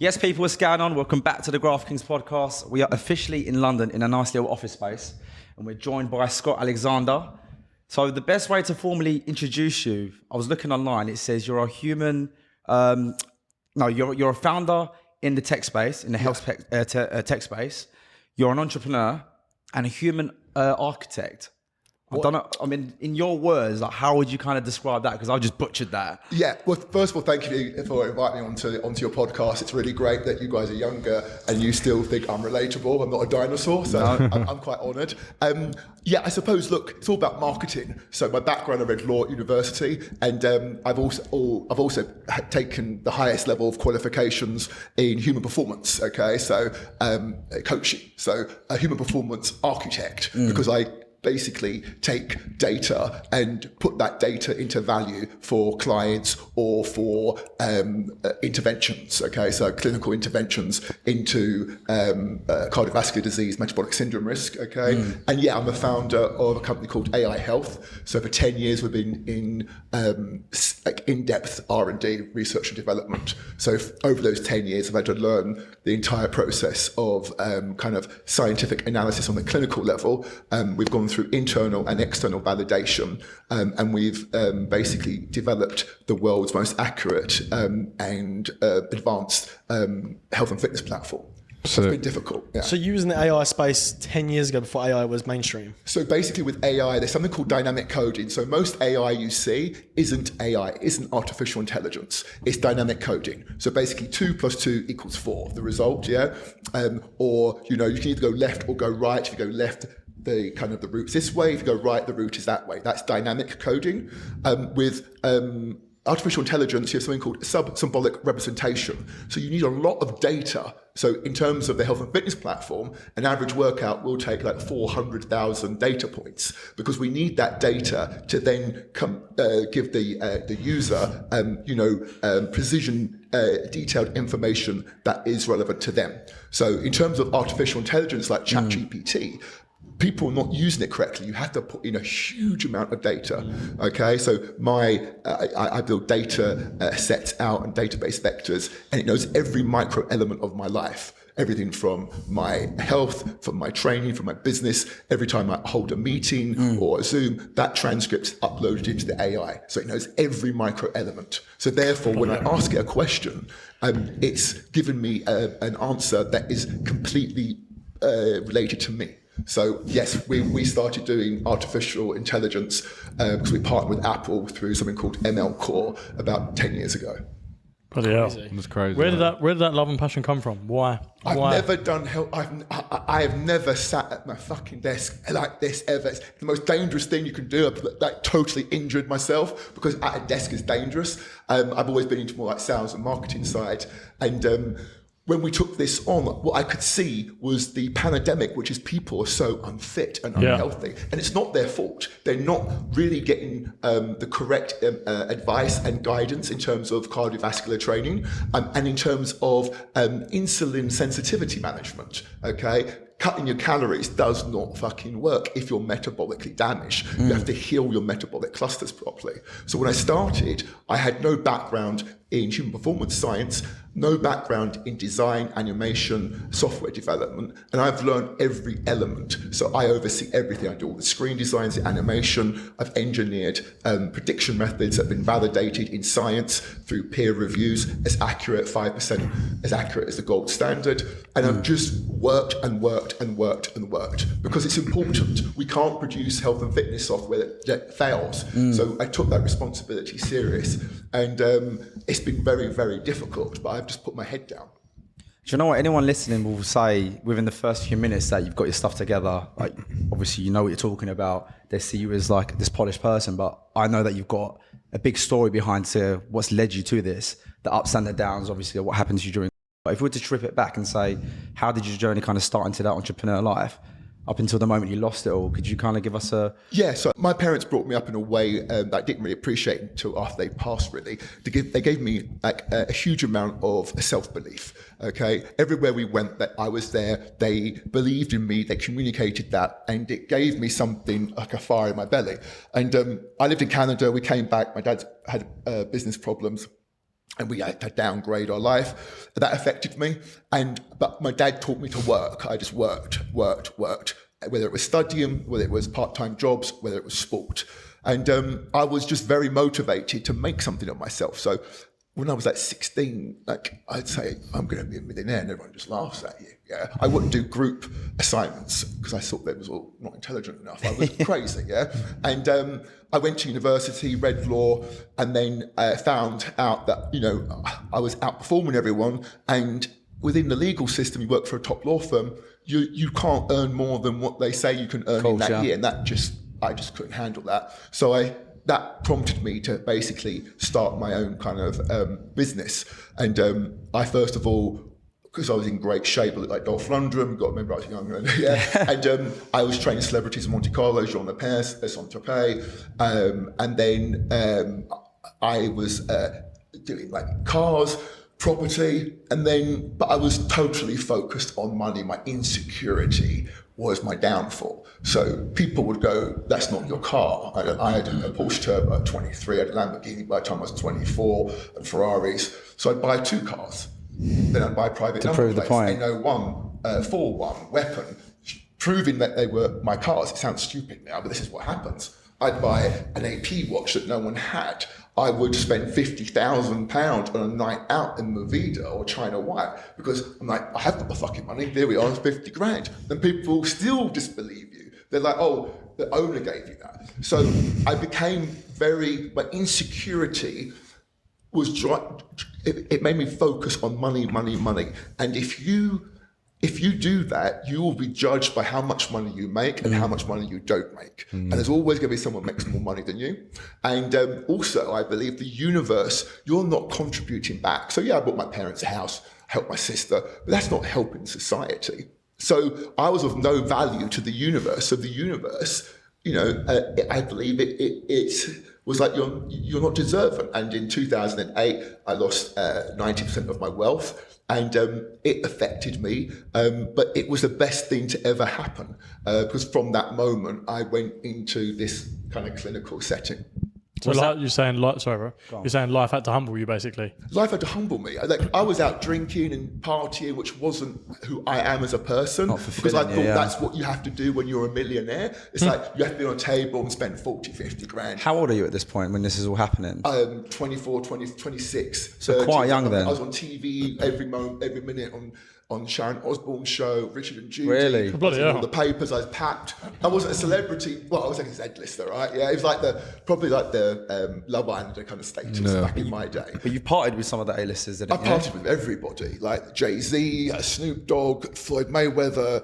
Yes, people, what's going on? Welcome back to the Graft Kings podcast. We are officially in London in a nice little office space, and we're joined by Scott Alexander. So the best way to formally introduce you, I was looking online, it says you're a human, you're a founder in the tech space, in the health tech space. You're an entrepreneur and a human architect. I don't know. I mean, in your words, like, how would you kind of describe that? Because I just butchered that. Yeah. Well, first of all, thank you for inviting me onto your podcast. It's really great that you guys are younger and you still think I'm relatable. I'm not a dinosaur, so I'm quite honoured. I suppose. Look, it's all about marketing. So my background, I read law at university, and I've also taken the highest level of qualifications in human performance. Okay, so coaching. So a human performance architect, because I basically take data and put that data into value for clients or for interventions, okay? So clinical interventions into cardiovascular disease, metabolic syndrome risk, okay? And yeah, I'm a founder of a company called AI Health. So for 10 years, we've been in in-depth R&D, research and development. So over those 10 years, I've had to learn the entire process of kind of scientific analysis on the clinical level. We've gone through internal and external validation, and we've basically developed the world's most accurate and advanced health and fitness platform. So it's been difficult. Yeah. So you was in the AI space 10 years ago before AI was mainstream. So basically with AI, there's something called dynamic coding. So most AI you see isn't AI, isn't artificial intelligence. It's dynamic coding. So basically 2 + 2 = 4, the result, yeah? Or, you can either go left or go right. If you go left, the route's this way. If you go right, the route is that way. That's dynamic coding. With artificial intelligence, you have something called symbolic representation. So you need a lot of data. So in terms of the health and fitness platform, an average workout will take like 400,000 data points, because we need that data to then give the user, precision, detailed information that is relevant to them. So in terms of artificial intelligence, like ChatGPT, people are not using it correctly. You have to put in a huge amount of data. Okay, so I build data sets out and database vectors, and it knows every micro element of my life. Everything from my health, from my training, from my business. Every time I hold a meeting or a Zoom, that transcript's uploaded into the AI. So it knows every micro element. So therefore, when I ask it a question, it's given me an answer that is completely related to me. So yes, we started doing artificial intelligence because we partnered with Apple through something called ML Core about 10 years ago. Bloody hell, that's crazy. Where did that love and passion come from? Why? I've never done health. I have never sat at my fucking desk like this ever. It's the most dangerous thing you can do. I've like totally injured myself because at a desk is dangerous. I've always been into more like sales and marketing side, and when we took this on, what I could see was the pandemic, which is people are so unfit and unhealthy. And it's not their fault. They're not really getting the correct advice and guidance in terms of cardiovascular training and in terms of insulin sensitivity management, okay? Cutting your calories does not fucking work if you're metabolically damaged. You have to heal your metabolic clusters properly. So when I started, I had no background in human performance science, no background in design, animation, software development, and I've learned every element. So I oversee everything. I do all the screen designs, the animation. I've engineered prediction methods that have been validated in science through peer reviews as accurate, 5% as accurate as the gold standard. And I've just worked and worked and worked and worked because it's important. We can't produce health and fitness software that fails. So I took that responsibility serious, and it's been very, very difficult, but I've just put my head down. Do you know what? Anyone listening will say within the first few minutes that you've got your stuff together. Like, obviously, you know what you're talking about. They see you as like this polished person, but I know that you've got a big story behind to what's led you to this, the ups and the downs, obviously, what happened to you during. But if we were to strip it back and say, how did your journey kind of start into that entrepreneur life? Up until the moment you lost it all, could you kind of give us a... Yeah, so my parents brought me up in a way that I didn't really appreciate until after they passed, really. They gave me like a huge amount of self-belief, okay? Everywhere we went, that I was there, they believed in me, they communicated that, and it gave me something like a fire in my belly. And I lived in Canada, we came back, my dad had business problems. and we had to downgrade our life. That affected me. But my dad taught me to work. I just worked, whether it was studying, whether it was part-time jobs, whether it was sport. And I was just very motivated to make something of myself. So when I was like 16, like I'd say, I'm going to be a millionaire, and everyone just laughs at you. Yeah, I wouldn't do group assignments because I thought they was all not intelligent enough. I was crazy, yeah. And I went to university, read law, and then found out that I was outperforming everyone. And within the legal system, you work for a top law firm. You can't earn more than what they say you can earn in that year, and I just couldn't handle that. So that prompted me to basically start my own kind of business. And I first of all, because I was in great shape, I looked like Dolph Lundgren, got to remember I was younger, and I was training celebrities in Monte Carlo, Jean Lepers, Saint-Tropez, and then I was doing like cars, property, but I was totally focused on money. My insecurity was my downfall. So people would go, that's not your car. I had a Porsche Turbo at 23, I had a Lamborghini by the time I was 24, and Ferraris. So I'd buy 2 cars. Then I'd buy private number plates, NO1, 4-1, weapon, proving that they were my cars. It sounds stupid now, but this is what happens. I'd buy an AP watch that no one had. I would spend £50,000 on a night out in Movida or China White because I'm like, I have got the fucking money. There we are, it's 50 grand. Then people still disbelieve you. They're like, oh, the owner gave you that. So I became my insecurity was it made me focus on money. And if you do that, you will be judged by how much money you make and how much money you don't make. And there's always going to be someone who makes more money than you. And also, I believe the universe, you're not contributing back. So yeah, I bought my parents a house, helped my sister, but that's not helping society. So I was of no value to the universe. So the universe, I believe it was like, you're not deserving. And in 2008, I lost 90% of my wealth. And it affected me, but it was the best thing to ever happen because from that moment, I went into this kind of clinical setting. So you're saying, you're saying life had to humble you, basically. Life had to humble me. I was out drinking and partying, which wasn't who I am as a person, because I thought that's what you have to do when you're a millionaire. It's like you have to be on a table and spend 40, 50 grand. How old are you at this point when this is all happening? 24, 26. So 30. Quite young then. I was on TV every minute on Sharon Osbourne's show, Richard and Judy. Really? Bloody hell. All the papers, I was packed. I wasn't a celebrity. Well, I was like a Z-lister, right? Yeah, it was probably like the Love Islander kind of status back in my day. But you partied with some of the A-listers, didn't you? I partied with everybody, like Jay-Z, Snoop Dogg, Floyd Mayweather.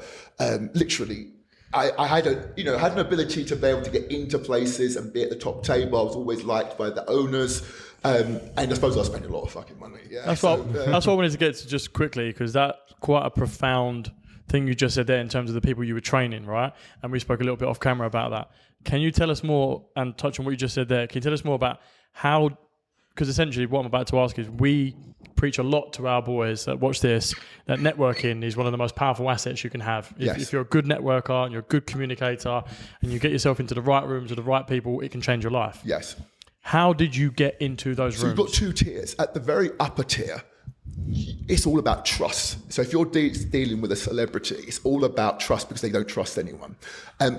Literally, I had an ability to be able to get into places and be at the top table. I was always liked by the owners. And I suppose I spent a lot of fucking money. Yeah, that's what I wanted to get to just quickly, because that's quite a profound thing you just said there in terms of the people you were training, right? And we spoke a little bit off camera about that. Can you tell us more and touch on what you just said there? Can you tell us more about how? Because essentially, what I'm about to ask is, we preach a lot to our boys that watch this, that networking is one of the most powerful assets you can have. If you're a good networker and you're a good communicator and you get yourself into the right rooms with the right people, it can change your life. Yes. How did you get into those rooms? So you've got 2 tiers. At the very upper tier, it's all about trust. So if you're dealing with a celebrity, it's all about trust because they don't trust anyone.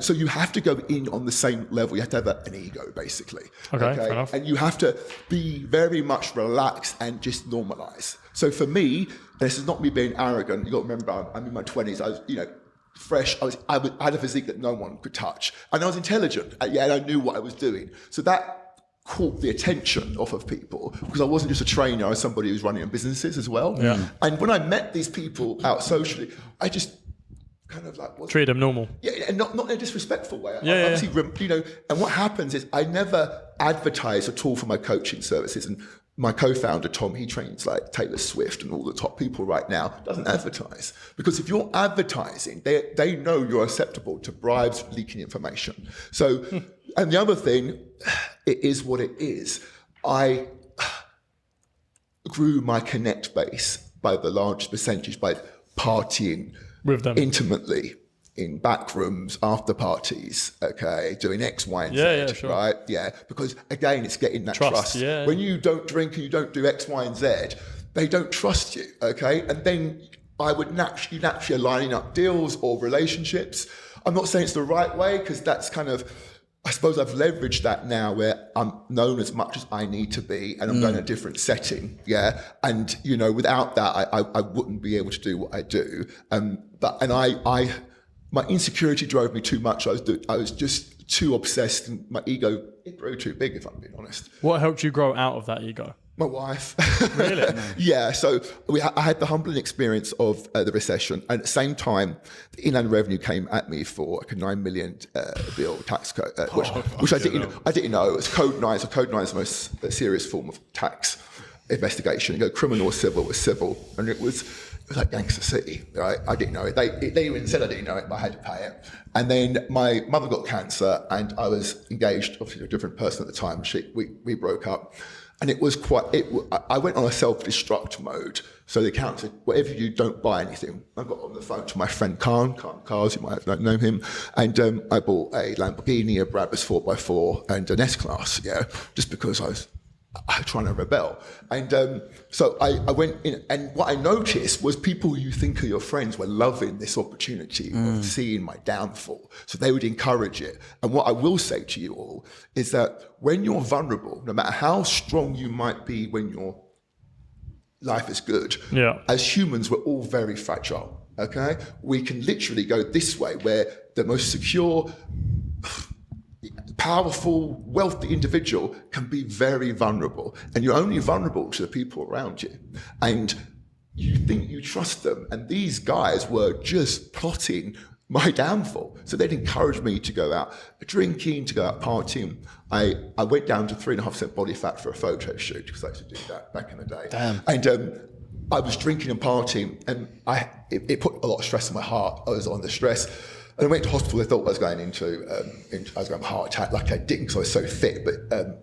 So you have to go in on the same level. You have to have an ego, basically. Okay, fair enough. And you have to be very much relaxed and just normalize. So for me, this is not me being arrogant. You got to remember, I'm in my 20s. I was, fresh. I had a physique that no one could touch. And I was intelligent. And I knew what I was doing. So that caught the attention of people because I wasn't just a trainer, I was somebody who was running businesses as well. Yeah. And when I met these people out socially, I just kind of like treat them normal. Yeah, and not in a disrespectful way. Obviously, and what happens is I never advertise at all for my coaching services. And my co-founder Tom, he trains like Taylor Swift and all the top people right now, doesn't advertise because if you're advertising, they know you're susceptible to bribes, leaking information. So, and the other thing, it is what it is. I grew my connect base by the largest percentage by partying with them intimately in back rooms, after parties, okay, doing X, Y, and Z, Yeah, sure. right? Yeah, because again, it's getting that trust. Yeah. When you don't drink and you don't do X, Y, and Z, they don't trust you, okay? And then I would naturally lining up deals or relationships. I'm not saying it's the right way, because that's kind of, I suppose I've leveraged that now where I'm known as much as I need to be, and I'm going in a different setting, yeah? And, you know, without that, I wouldn't be able to do what I do. My insecurity drove me too much. I was just too obsessed, and my ego, it grew too big, if I'm being honest. What helped you grow out of that ego? My wife. Really? Yeah, so I had the humbling experience of the recession, and at the same time, the Inland Revenue came at me for like a $9 million bill tax code, which I didn't know. It was Code 9. So Code 9 is the most serious form of tax investigation. You go criminal or civil was civil, and it was like Gangster City, right? I didn't know it. They even said I didn't know it, but I had to pay it. And then my mother got cancer, and I was engaged, obviously, to a different person at the time. We broke up. And it was I went on a self-destruct mode. So the account said, whatever you don't buy anything. I got on the phone to my friend Khan Cars, you might have known him. And I bought a Lamborghini, a Brabus 4x4 and an S-Class, yeah, just because I was trying to rebel. And so I went in, and what I noticed was people you think are your friends were loving this opportunity of seeing my downfall. So they would encourage it. And what I will say to you all is that when you're vulnerable, no matter how strong you might be when your life is good, as humans, we're all very fragile, okay? We can literally go this way, where the most secure, powerful, wealthy individual can be very vulnerable, and you're only vulnerable to the people around you, and you think you trust them. And these guys were just plotting my downfall. So they'd encourage me to go out drinking, to go out partying. I went down to 3.5% body fat for a photo shoot, because I used to do that back in the day. Damn. And I was drinking and partying, and it put a lot of stress on my heart. I was on the stress. And I went to hospital. They thought I was going I was going to have a heart attack. Like I didn't, because I was so fit, but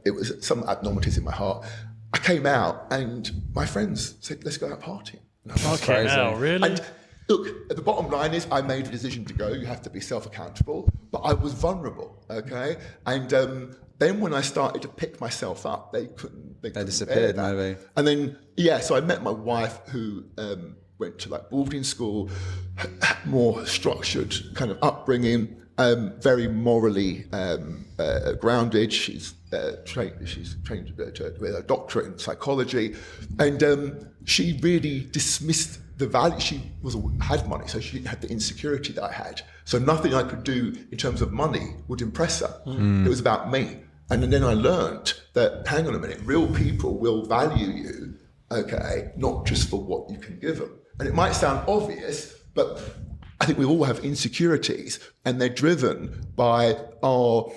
it was some abnormalities in my heart. I came out, and my friends said, "Let's go out partying." Okay, now, really? And look, the bottom line is, I made a decision to go. You have to be self-accountable, but I was vulnerable, okay? And then when I started to pick myself up, they disappeared, maybe. And then so I met my wife, who went to like boarding school, more structured kind of upbringing, very morally grounded. She's trained with a doctorate in psychology, and she really dismissed the value. She had money, so she didn't have the insecurity that I had. So nothing I could do in terms of money would impress her. It was about me. And then I learned that, hang on a minute, real people will value you, okay, not just for what you can give them. And it might sound obvious, but I think we all have insecurities, and they're driven by our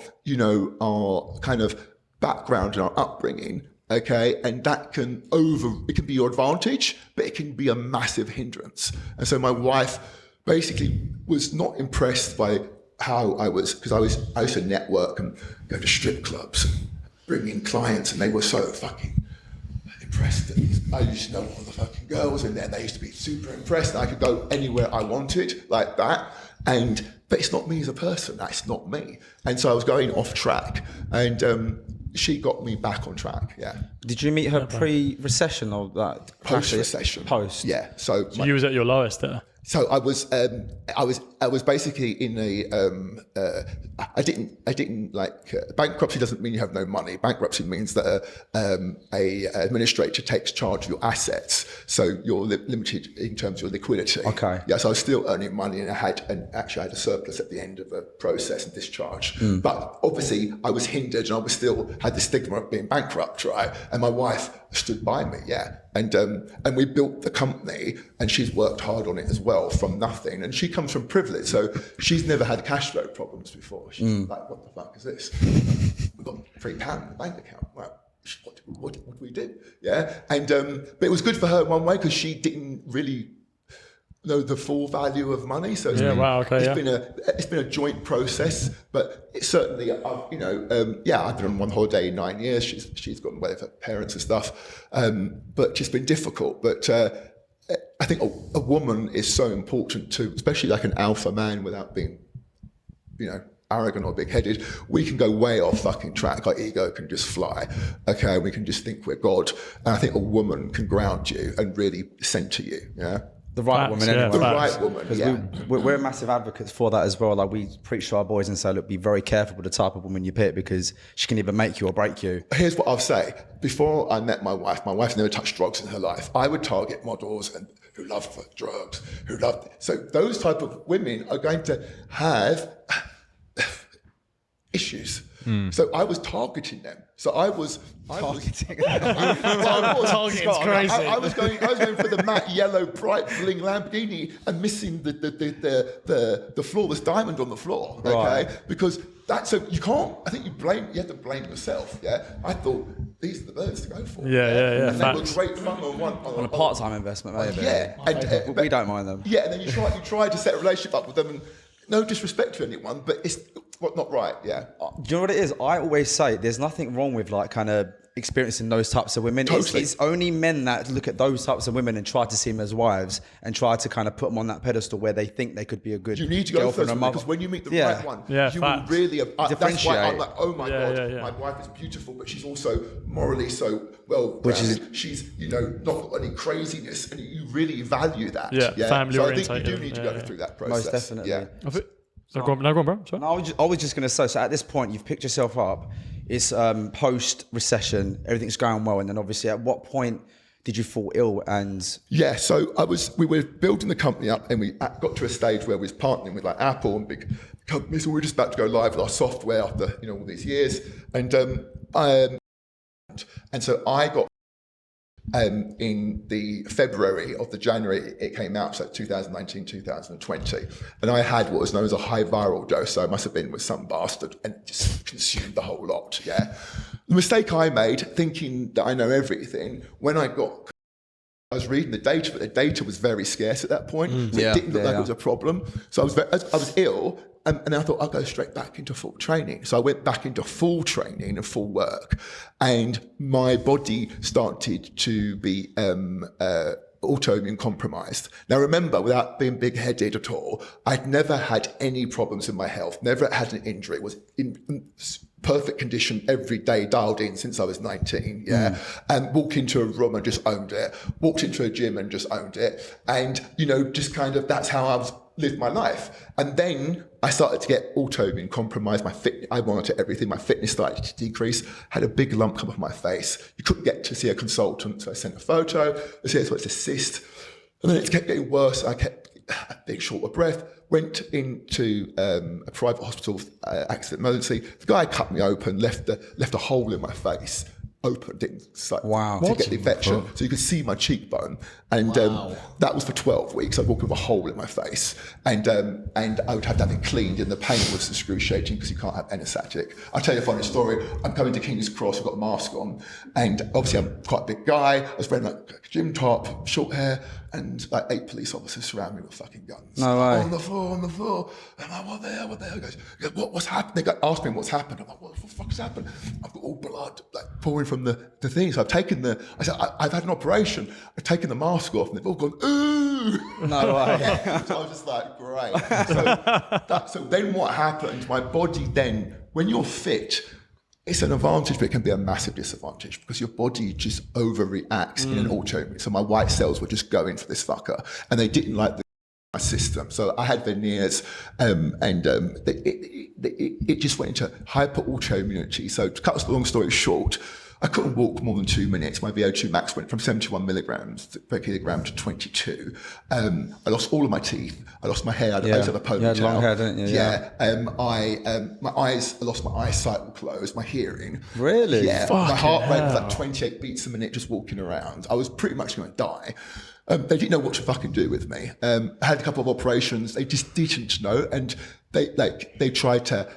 kind of background and our upbringing, okay? And that it can be your advantage, but it can be a massive hindrance. And so my wife basically was not impressed by how I was, because I used to network and go to strip clubs and bring in clients, and they were so fucking impressed. I used to know all the fucking girls in there. They used to be super impressed, and I could go anywhere I wanted like that. But it's not me as a person. That's not me. And so I was going off track, and she got me back on track. Yeah. Did you meet her pre-recession or that? Post-recession. Post. Yeah. So you was at your lowest there. So I was basically in I didn't like bankruptcy doesn't mean you have no money. Bankruptcy means that a administrator takes charge of your assets, so you're limited in terms of your liquidity. Okay. Yeah. So I was still earning money, and actually I had a surplus at the end of a process and discharge. But obviously I was hindered, and I was still had the stigma of being bankrupt, right? And my wife stood by me, yeah. And we built the company, and she's worked hard on it as well from nothing. And she comes from privilege, so she's never had cash flow problems before. She's like, what the fuck is this? We've got £3 in the bank account. Well, what do we do? Yeah. And but it was good for her in one way, because she didn't really know the full value of money. So it's been a joint process, but it's certainly I've been on one holiday in 9 years. She's gone away with her parents and stuff, but it's been difficult. But I think a woman is so important too, especially like an alpha man without being, arrogant or big-headed. We can go way off fucking track. Our ego can just fly. Okay, we can just think we're God. And I think a woman can ground you and really center you. Yeah. The right Facts, woman, yeah, anyway. The facts. right woman. Because Yeah. we're massive advocates for that as well. Like we preach to our boys and say, look, be very careful with the type of woman you pick because she can either make you or break you. Here's what I'll say. Before I met my wife's never touched drugs in her life. I would target models and who love drugs, so those type of women are going to have issues. So I was targeting them. So I was Targeting's crazy. I was going for the matte yellow bright bling Lamborghini and missing the flawless diamond on the floor. Okay, Right. because that's so you can't. I think you have to blame yourself. Yeah, I thought these are the birds to go for. Yeah, And they were facts. great fun On a part-time investment, maybe. Yeah, and, We don't mind them. yeah, and then you try to set a relationship up with them, and no disrespect to anyone, but it's not right. Yeah. Do you know what it is? I always say there's nothing wrong with like kind of experiencing those types of women. Totally. It's only men that look at those types of women and try to see them as wives and try to kind of put them on that pedestal where they think they could be a good You need to go girlfriend first or mother. because when you meet the Yeah. right one, Yeah, you will facts. really. That's why I'm Differentiate. like, oh my god, Yeah. my wife is beautiful, but she's also morally so well. Which is- she's not got any craziness, and you really value that. Yeah, family So I think you orientated, do need to yeah, go yeah. through that process. Most definitely. Yeah. Go on, bro. Sorry. No, I was just going to say, so at this point, you've picked yourself up. It's post-recession, everything's going well. And then obviously, at what point did you fall ill? And Yeah, so we were building the company up, and we got to a stage where we was partnering with like Apple and big companies, and we were just about to go live with our software after all these years, and so I got in the February of the January it came out, so 2019, 2020, and I had what was known as a high viral dose, so I must have been with some bastard and just consumed the whole lot, yeah. The mistake I made, thinking that I know everything, when I was reading the data, but the data was very scarce at that point, so it didn't look like it was a problem. So I was ill, and I thought I'll go straight back into full training. So I went back into full training and full work, and my body started to be autoimmune compromised. Now remember, without being big-headed at all, I'd never had any problems in my health, never had an injury, was in perfect condition every day, dialed in since I was 19, and walked into a room and just owned it, walked into a gym and just owned it, and just kind of that's how I've lived my life. And then I started to get autoimmune compromised. I monitored everything. My fitness started to decrease. Had a big lump come off my face. You couldn't get to see a consultant, so I sent a photo. I said, so it's a cyst. And then it kept getting worse. I kept a big short of breath. Went into a private hospital, accident emergency. The guy cut me open, left a hole in my face. Open, didn't Wow. to get the infection, so you could see my cheekbone, and that was for 12 weeks. I walked with a hole in my face, and I would have to have it cleaned, and the pain was excruciating because you can't have anesthetic. I'll tell you a funny story. I'm coming to King's Cross, I've got a mask on, and obviously I'm quite a big guy. I was wearing like a gym top, short hair, and like 8 police officers surround me with fucking guns. No way. On the floor. I'm like, what the hell? He goes, what's happened? They asked me what's happened. I'm like, what the fuck has happened? I've got all blood like pouring from the thing. So I've taken I said, I've had an operation. I've taken the mask off, and they've all gone, ooh. no way. Yeah. So I was just like, great. So then what happened? My body then, when you're fit, it's an advantage, but it can be a massive disadvantage because your body just overreacts in an autoimmune. So my white cells were just going for this fucker, and they didn't like my system. So I had veneers, it just went into hyper autoimmunity. So to cut a long story short, I couldn't walk more than 2 minutes. My VO2 max went from 71 milligrams per kilogram to 22. I lost all of my teeth. I lost my hair. I used to have a ponytail. You had long hair, didn't you? Yeah. My eyes, I lost my eyesight all closed, my hearing. Really? Yeah. My heart rate was like 28 beats a minute just walking around. I was pretty much going to die. They didn't know what to fucking do with me. I had a couple of operations. They just didn't know. And they tried to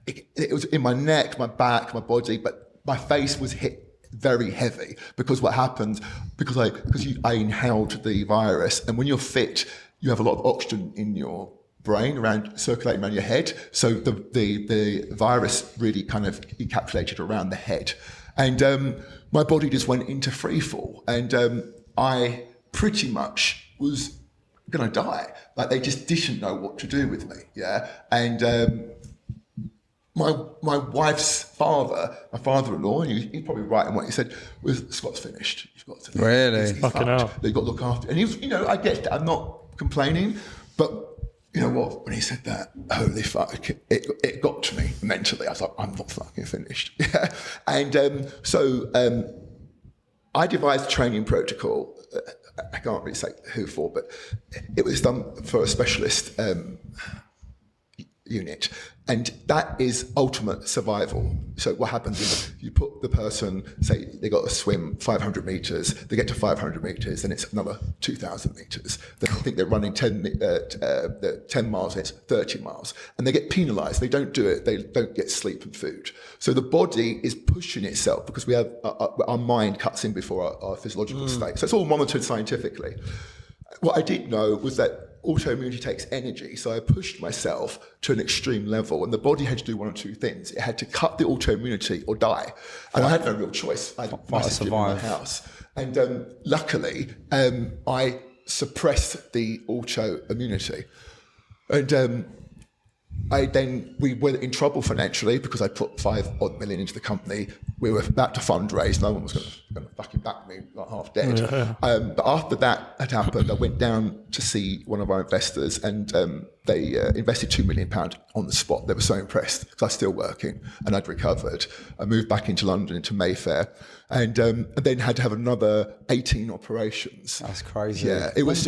it was in my neck, my back, my body, but my face was hit very heavy because what happened, because I inhaled the virus, and when you're fit, you have a lot of oxygen in your brain circulating around your head. So the virus really kind of encapsulated around the head. And my body just went into free fall. And I pretty much was going to die. Like they just didn't know what to do with me. Yeah. And my wife's father, my father-in-law, and he's probably right in what he said, was Scott's finished. You've got to Really? He's Fucking fucked. hell. They've got to look after. And he was, I get that. I'm not complaining, but you know what? When he said that, holy fuck, it got to me mentally. I was like, I'm not fucking finished. Yeah. And so I devised a training protocol. I can't really say who for, but it was done for a specialist unit, and that is ultimate survival. So what happens is you put the person, say they got to swim 500 meters, they get to 500 meters, then it's another 2,000 meters. They think they're running 10 miles, it's 30 miles, and they get penalized. They don't do it, they don't get sleep and food. So the body is pushing itself because we have our mind cuts in before our physiological state. So it's all monitored scientifically. What I did know was that autoimmunity takes energy, so I pushed myself to an extreme level, and the body had to do one of two things. It had to cut the autoimmunity or die, and I had no real choice. I had my sister in my house, and luckily I suppressed the autoimmunity, and we were in trouble financially because I put $5 odd million into the company. We were about to fundraise. No one was going to fucking back me, like half dead. Yeah. But after that had happened, I went down to see one of our investors, and they invested £2 million on the spot. They were so impressed because I was still working and I'd recovered. I moved back into London, into Mayfair, and then had to have another 18 operations. That's crazy. Yeah, it was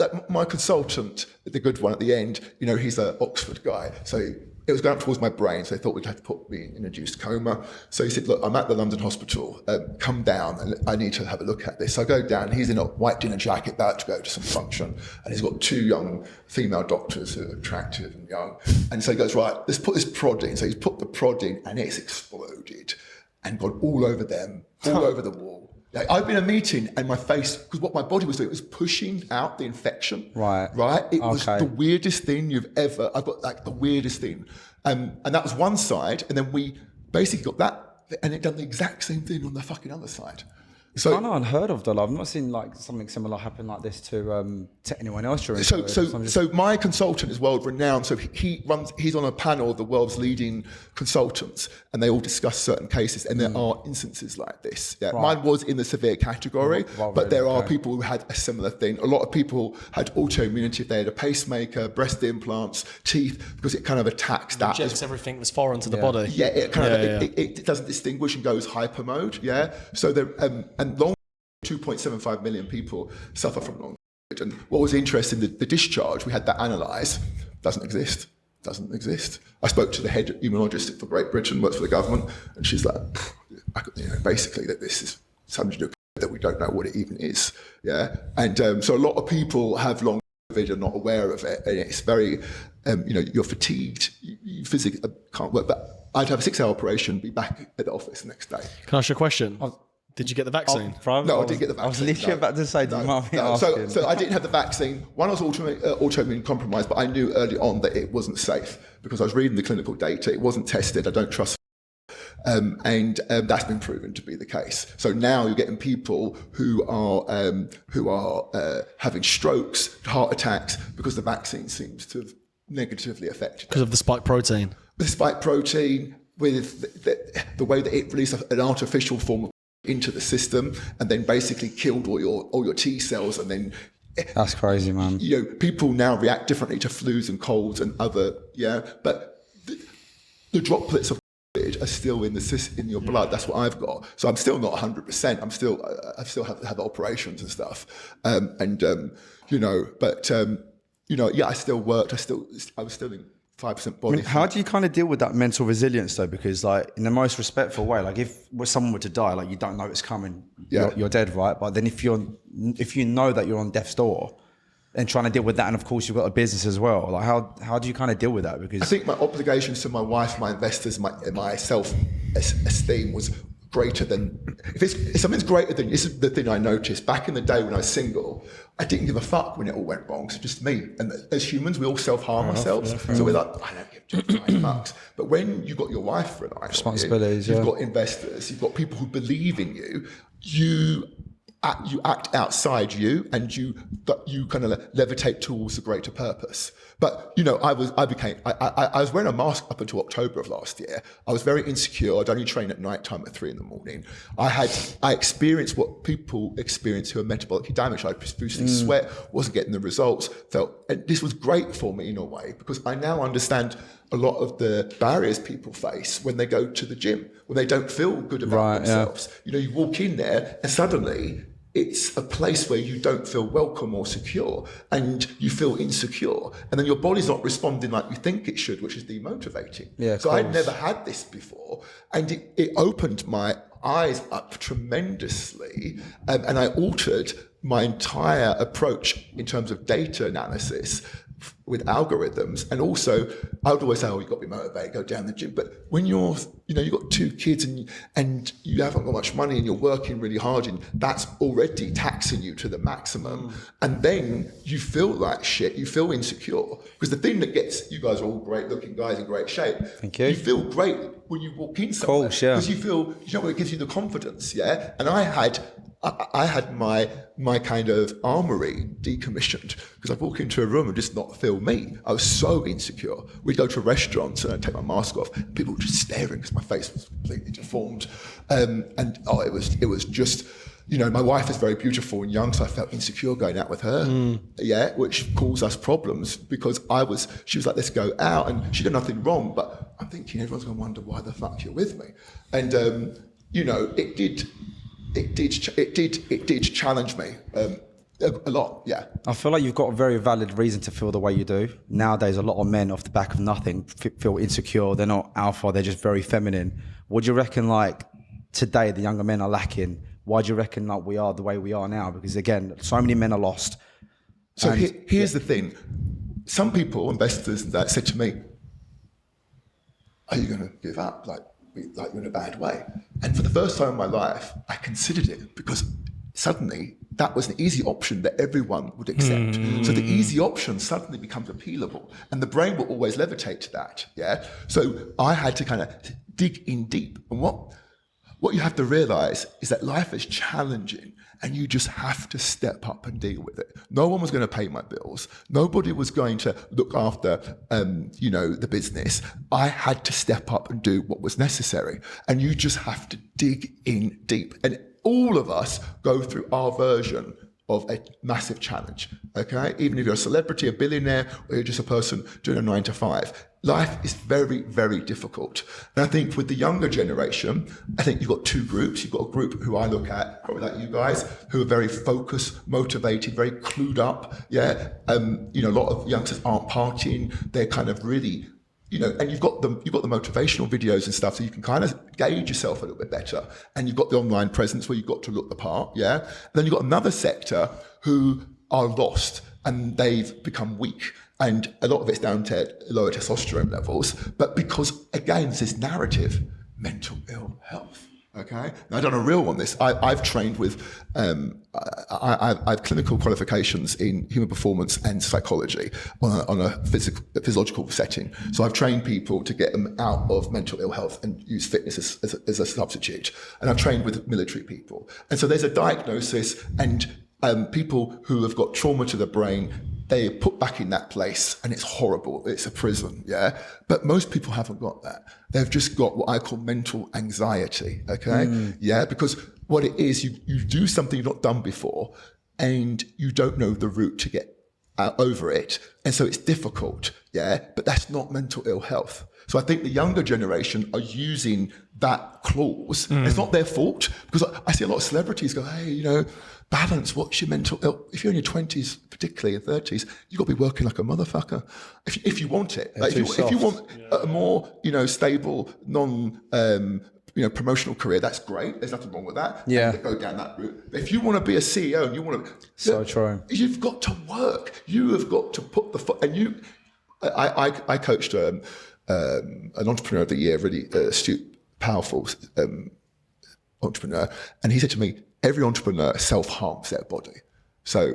like my consultant, the good one at the end, he's an Oxford guy, so it was going up towards my brain, so they thought we'd have to put me in induced coma. So he said, look, I'm at the London hospital, come down and I need to have a look at this. So I go down, he's in a white dinner jacket about to go to some function, and he's got two young female doctors who are attractive and young. And so he goes, right, let's put this prod in. So he's put the prod in and it's exploded and gone all over them, all over the wall. Like, I've been in a meeting and my face, because what my body was doing, it was pushing out the infection. Right. It was the weirdest thing I've got like the weirdest thing. And that was one side. And then we basically got that, and it done the exact same thing on the fucking other side. It's kind of unheard of, though. I've not seen like something similar happen like this to anyone else during. So my consultant is world renowned. So he's on a panel of the world's leading consultants, and they all discuss certain cases. And there are instances like this. Yeah, right. Mine was in the severe category, but there are people who had a similar thing. A lot of people had autoimmunity if they had a pacemaker, breast implants, teeth, because it kind of attacks that. Rejects everything that's foreign to the body. Yeah, it doesn't distinguish and goes hyper mode. Yeah, so there and long 2.75 million people suffer from long COVID. And what was interesting, the discharge, we had that analysed, doesn't exist. I spoke to the head immunologist for Great Britain, works for the government, and she's like, basically that this is something to do that we don't know what it even is. Yeah, and so a lot of people have long COVID and not aware of it, and it's very, you're fatigued, you physically can't work. But I'd have a 6-hour operation, be back at the office the next day. Can I ask you a question? Did you get the vaccine? No, I didn't get the vaccine. I was literally about to say, So I didn't have the vaccine. One, I was autoimmune compromised, but I knew early on that it wasn't safe because I was reading the clinical data. It wasn't tested. I don't trust. And that's been proven to be the case. So now you're getting people who are having strokes, heart attacks, because the vaccine seems to have negatively affected because of the spike protein. The spike protein, with the way that it released an artificial form of into the system, and then basically killed all your T cells, and then that's crazy, man. People now react differently to flus and colds and other but the droplets of COVID are still in your blood. That's what I've got. So I'm still not 100%. I still have operations and stuff, I still worked. I was still in 5% body. How do you kind of deal with that mental resilience though? Because like in the most respectful way, like if someone were to die, like you don't know it's coming, you're dead, right? But then if you know that you're on death's door, and trying to deal with that, and of course you've got a business as well. Like how do you kind of deal with that? Because I think my obligations to my wife, my investors, my self-esteem was greater than if something's greater than. This is the thing I noticed back in the day when I was single. I didn't give a fuck when it all went wrong. It's just me. And as humans, we all self-harm ourselves. So we're like, I don't give 2 fucks. But when you've got your wife relying on you, you've got investors, you've got people who believe in you, you act outside you, and you kind of levitate towards a greater purpose. But I was wearing a mask up until October of last year. I was very insecure. I'd only train at night time at 3 a.m. I experienced what people experience who are metabolically damaged. I profusely sweat, wasn't getting the results. And this was great for me in a way, because I now understand a lot of the barriers people face when they go to the gym, when they don't feel good about themselves. Yeah. You walk in there and suddenly it's a place where you don't feel welcome or secure, and you feel insecure, and then your body's not responding like you think it should, which is demotivating. Yeah, so I'd never had this before, and it opened my eyes up tremendously, and I altered my entire approach in terms of data analysis with algorithms. And also I would always say, you've got to be motivated, go down the gym. But when you've got 2 kids and you haven't got much money and you're working really hard, and that's already taxing you to the maximum. And then you feel like shit, you feel insecure. Because the thing that gets, you guys are all great looking guys in great shape. Thank you. You feel great when you walk in somewhere. Because you feel, it gives you the confidence, yeah? And I had my kind of armory decommissioned, because I'd walk into a room and just not feel me. I was so insecure. We'd go to restaurants and I'd take my mask off. People were just staring because my face was completely deformed. It was just, my wife is very beautiful and young, so I felt insecure going out with her, which caused us problems, because she was like, let's go out, and she did nothing wrong, but I'm thinking everyone's going to wonder why the fuck you're with me. And, it did challenge me a lot, yeah. I feel like you've got a very valid reason to feel the way you do. Nowadays, a lot of men off the back of nothing feel insecure. They're not alpha, they're just very feminine. What do you reckon, like, today the younger men are lacking? Why do you reckon, like, we are the way we are now? Because again, so many men are lost. So here's the thing. Some people, investors that, said to me, are you going to give up? Like you're in a bad way. And for the first time in my life, I considered it, because suddenly that was an easy option that everyone would accept. So the easy option suddenly becomes appealable, and the brain will always levitate to that, yeah? So I had to kind of dig in deep. And what you have to realize is that life is challenging, and you just have to step up and deal with it. No one was going to pay my bills. Nobody was going to look after, the business. I had to step up and do what was necessary. And you just have to dig in deep. And all of us go through our version of a massive challenge, okay? Even if you're a celebrity, a billionaire, or you're just a person doing a 9 to 5. Life is very, very difficult. And I think with the younger generation, I think you've got 2 groups. You've got a group who I look at, probably like you guys, who are very focused, motivated, very clued up, yeah? A lot of youngsters aren't partying. They're kind of really, and you've got the motivational videos and stuff, so you can kind of gauge yourself a little bit better. And you've got the online presence where you've got to look the part, yeah? And then you've got another sector who are lost and they've become weak. And a lot of it's down to lower testosterone levels. But because, again, it's this narrative, mental ill health, okay? Now, I've done a reel on this. I've trained with, I have clinical qualifications in human performance and psychology on a physiological setting. So I've trained people to get them out of mental ill health and use fitness as a substitute. And I've trained with military people. And so there's a diagnosis, and people who have got trauma to the brain, they are put back in that place, and it's horrible. It's a prison, yeah? But most people haven't got that. They've just got what I call mental anxiety, okay? Yeah, because what it is, you do something you've not done before, and you don't know the route to get over it. And so it's difficult, yeah? But that's not mental ill health. So I think the younger generation are using that clause. It's not their fault, because I see a lot of celebrities go, hey, balance, what's your mental ill? If you're in your 20s, particularly in 30s, you've got to be working like a motherfucker. If you want it. Like if you want a more, stable, promotional career, that's great. There's nothing wrong with that. Yeah. Go down that route. But if you want to be a CEO and you want to... So true. You've got to work. You have got to put the foot... And I coached an entrepreneur of the year, really astute, powerful entrepreneur. And he said to me, every entrepreneur self-harms their body. So,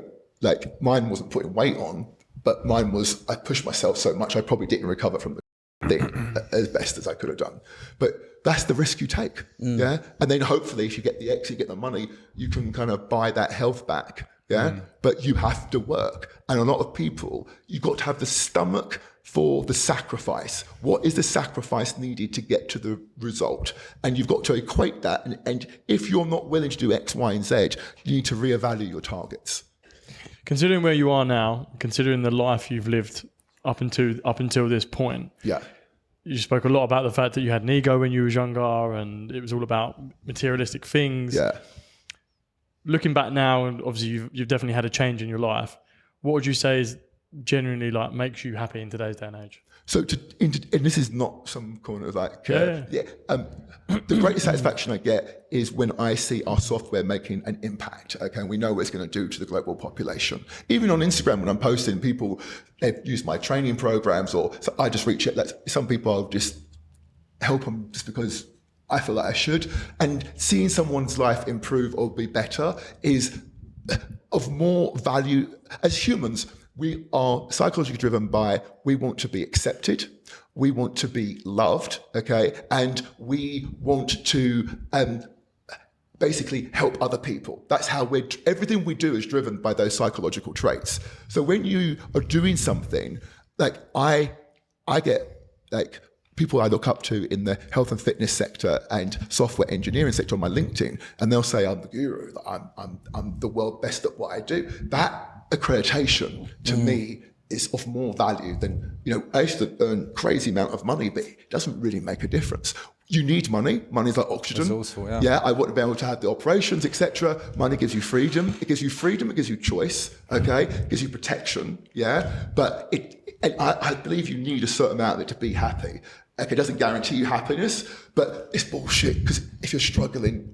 mine wasn't putting weight on, but mine was, I pushed myself so much, I probably didn't recover from the thing as best as I could have done. But that's the risk you take, yeah? And then hopefully if you get the exit, you get the money, you can kind of buy that health back, yeah? But you have to work. And a lot of people, you've got to have the stomach for the sacrifice. What is the sacrifice needed to get to the result? And you've got to equate that. And if you're not willing to do X, Y, and Z, you need to reevaluate your targets. Considering where you are now, considering the life you've lived up until this point, Yeah. you spoke a lot about the fact that you had an ego when you was younger and it was all about materialistic things. Yeah. Looking back now, and obviously you've definitely had a change in your life, what would you say is genuinely like makes you happy in today's day and age? So, and this is not some kind of like, the greatest satisfaction I get is when I see our software making an impact. Okay, and we know what it's going to do to the global population. Even on Instagram, when I'm posting, people they've used my training programs, or so I just reach it. Some people I'll just help them just because I feel like I should. And seeing someone's life improve or be better is of more value. As humans, we are psychologically driven by, we want to be accepted, we want to be loved, okay? And we want to basically help other people. That's how everything we do is driven by those psychological traits. So when you are doing something, like I get like people I look up to in the health and fitness sector and software engineering sector on my LinkedIn, and they'll say, I'm the guru, I'm the world best at what I do. That accreditation to me is of more value than, I used to earn crazy amount of money, but it doesn't really make a difference. You need money. Money's like oxygen. Resourceful, yeah, I want to be able to have the operations, etc. Money gives you freedom. It gives you freedom. It gives you choice. Okay, it gives you protection. Yeah, but I believe you need a certain amount of it to be happy. Okay, it doesn't guarantee you happiness, but it's bullshit because if you're struggling,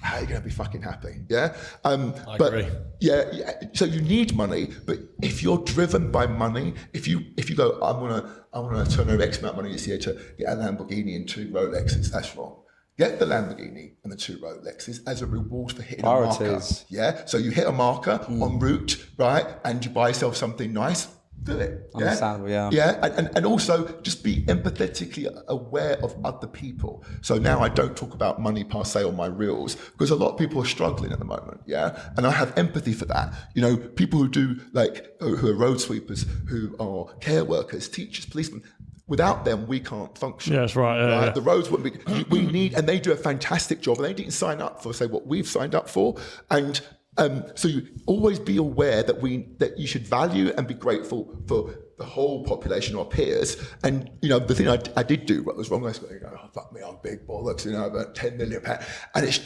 how are you going to be fucking happy? Yeah, I agree. Yeah. So you need money, but if you're driven by money, if you go, I want to turn over X amount of money this year to get a Lamborghini and 2 Rolexes, that's wrong. Get the Lamborghini and the 2 Rolexes as a reward for hitting Priorities. a marker. Yeah. So you hit a marker en route, right, and you buy yourself something nice. Do it. Yeah? Understandable, yeah. Yeah, and also just be empathetically aware of other people. So now I don't talk about money per se on my reels because a lot of people are struggling at the moment, yeah? And I have empathy for that. People who do who are road sweepers, who are care workers, teachers, policemen, without them, we can't function. Yeah, that's right. Yeah. The roads wouldn't be, we need, and they do a fantastic job and they didn't sign up for, say, what we've signed up for. And so you always be aware that you should value and be grateful for the whole population or peers. And the thing I did do what was wrong, I was going, oh fuck me, I'm big bollocks, about 10 million pounds. And it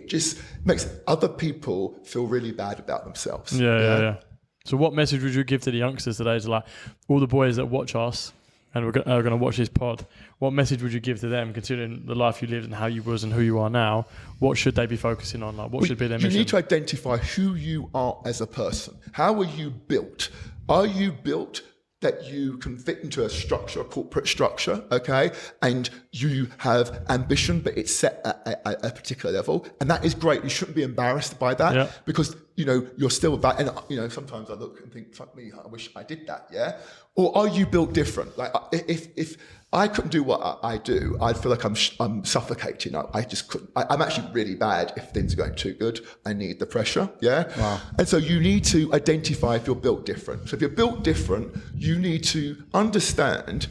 just makes other people feel really bad about themselves. Yeah. So what message would you give to the youngsters today, to all the boys that watch us and are going to watch this pod? What message would you give to them, considering the life you lived and how you was and who you are now? What should they be focusing on? What should be their mission? You need to identify who you are as a person. How are you built? Are you built that you can fit into a structure, a corporate structure, okay? And you have ambition, but it's set at a particular level. And that is great. You shouldn't be embarrassed by that because, you're still that. And, sometimes I look and think, fuck me, I wish I did that, yeah? Or are you built different? Like, if I couldn't do what I do, I'd feel like I'm suffocating. I just couldn't. I'm actually really bad if things are going too good. I need the pressure, yeah? Wow. And so you need to identify if you're built different. So if you're built different, you need to understand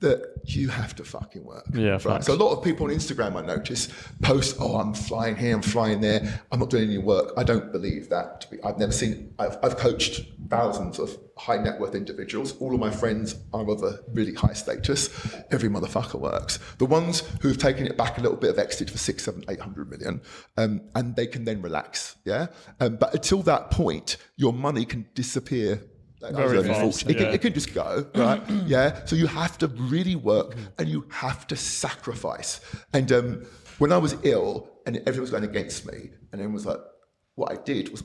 that you have to fucking work. Yeah, right? facts. So a lot of people on Instagram, I notice, post, I'm flying here, I'm flying there, I'm not doing any work. I don't believe that. I've coached thousands of high net worth individuals. All of my friends are of a really high status. Every motherfucker works. The ones who have taken it back a little bit have exited for 6, 7, 800 million, and they can then relax, yeah? But until that point, your money can disappear. Very fast, it can just go, right? Yeah. So you have to really work and you have to sacrifice. And when I was ill and everyone was going against me, and everyone was like, what I did was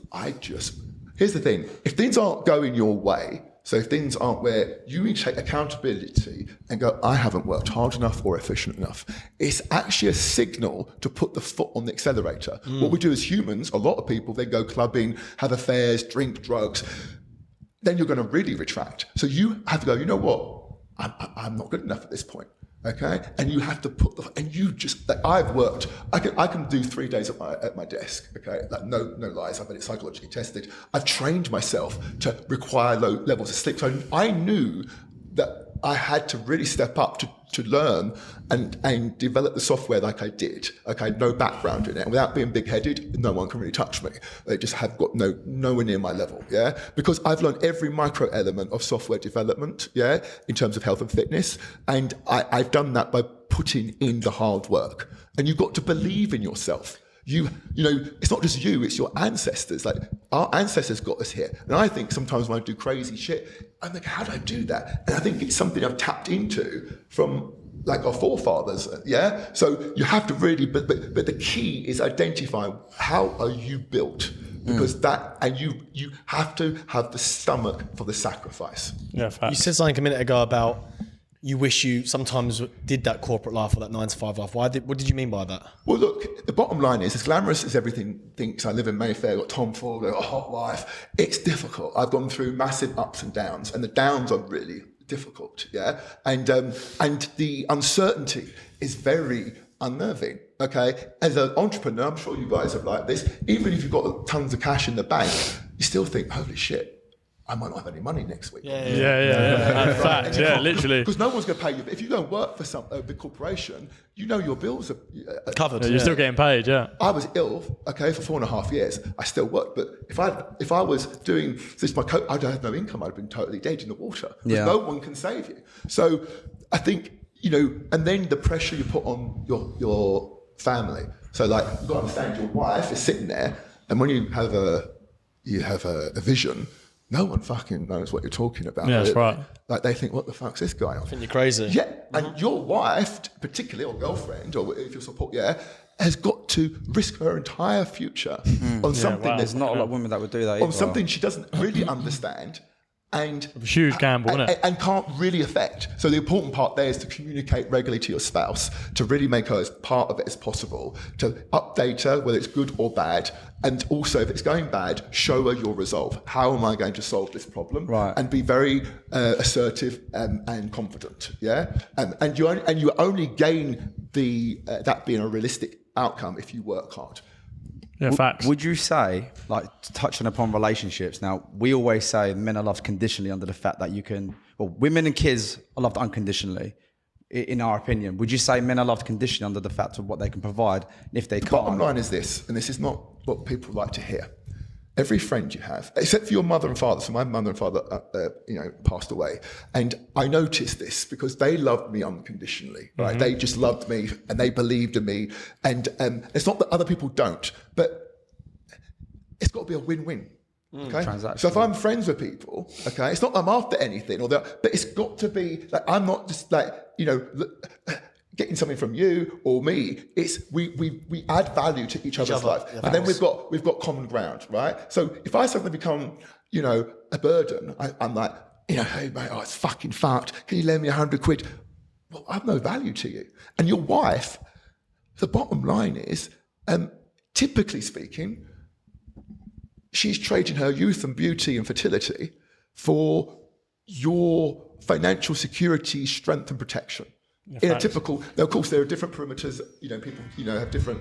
here's the thing, if things aren't going your way, so if things aren't where you need to take accountability and go, I haven't worked hard enough or efficient enough, it's actually a signal to put the foot on the accelerator. What we do as humans, a lot of people, they go clubbing, have affairs, drink drugs, then you're going to really retract. So you have to go, you know what? I'm not good enough at this point. Okay, and you have to put and you just like, I've worked. I can do 3 days at my desk. Okay, like no lies. I've had it psychologically tested. I've trained myself to require low levels of sleep. So I knew that I had to really step up to learn and develop the software like I did. Okay, no background in it, and without being big-headed, no one can really touch me. They just have got nowhere near my level. Yeah, because I've learned every micro element of software development. Yeah, in terms of health and fitness, and I've done that by putting in the hard work. And you've got to believe in yourself. You know, it's not just you, it's your ancestors. Like, our ancestors got us here. And I think sometimes when I do crazy shit, I'm like, how did I do that? And I think it's something I've tapped into from like our forefathers, yeah? So you have to really, but the key is identifying how are you built? Because and you have to have the stomach for the sacrifice. Yeah, facts. You said something a minute ago about you wish you sometimes did that corporate life or that 9-to-5 life. What did you mean by that? Well, look, the bottom line is, as glamorous as everything thinks, I live in Mayfair, got Tom Ford, got a hot wife. It's difficult. I've gone through massive ups and downs, and the downs are really difficult, yeah? And the uncertainty is very unnerving, okay? As an entrepreneur, I'm sure you guys have like this, even if you've got tons of cash in the bank, you still think, holy shit, I might not have any money next week. Yeah. Fact, yeah, literally. Because no one's going to pay you. But if you go and work for a big corporation, you know your bills are Covered. You're still getting paid, yeah. I was ill, okay, for 4.5 years. I still worked, but if I was doing this, I'd have no income. I'd have been totally dead in the water. Because no one can save you. So I think, you know, and then the pressure you put on your family. So like, you've got to understand, your wife is sitting there, and when you have a vision, no one fucking knows what you're talking about. Yeah, that's right. Like, they think, what the fuck's this guy on? I think you're crazy. Yeah, and your wife, particularly, or girlfriend, or if you support, has got to risk her entire future on something. There's not a lot of women that would do that either. On something she doesn't really understand. And a huge gamble, isn't it? And can't really affect. So the important part there is to communicate regularly to your spouse, to really make her as part of it as possible, to update her, whether it's good or bad. And also, if it's going bad, show her your resolve. How am I going to solve this problem? Right. And be very assertive and confident. Yeah. And you only gain that being a realistic outcome if you work hard. Yeah, facts. Would you say, like, touching upon relationships, now, we always say men are loved conditionally under the fact that women and kids are loved unconditionally, in our opinion. Would you say men are loved conditionally under the fact of what they can provide, and if they can't? The bottom line is this, and this is not what people like to hear. Every friend you have, except for your mother and father, so my mother and father, passed away, and I noticed this because they loved me unconditionally, right? Mm-hmm. They just loved me and they believed in me, and it's not that other people don't, but it's got to be a win-win. Okay, so if I'm friends with people, okay, it's not that I'm after anything, but it's got to be like, I'm not just like, getting something from you or me. It's we add value to each other's life, and then we've got common ground, right? So if I suddenly become, a burden, I'm like, hey mate, it's fucking fucked. Can you lend me 100 quid? Well, I have no value to you. And your wife, the bottom line is, typically speaking, she's trading her youth and beauty and fertility for your financial security, strength and protection. In a typical, now of course there are different perimeters, people, have different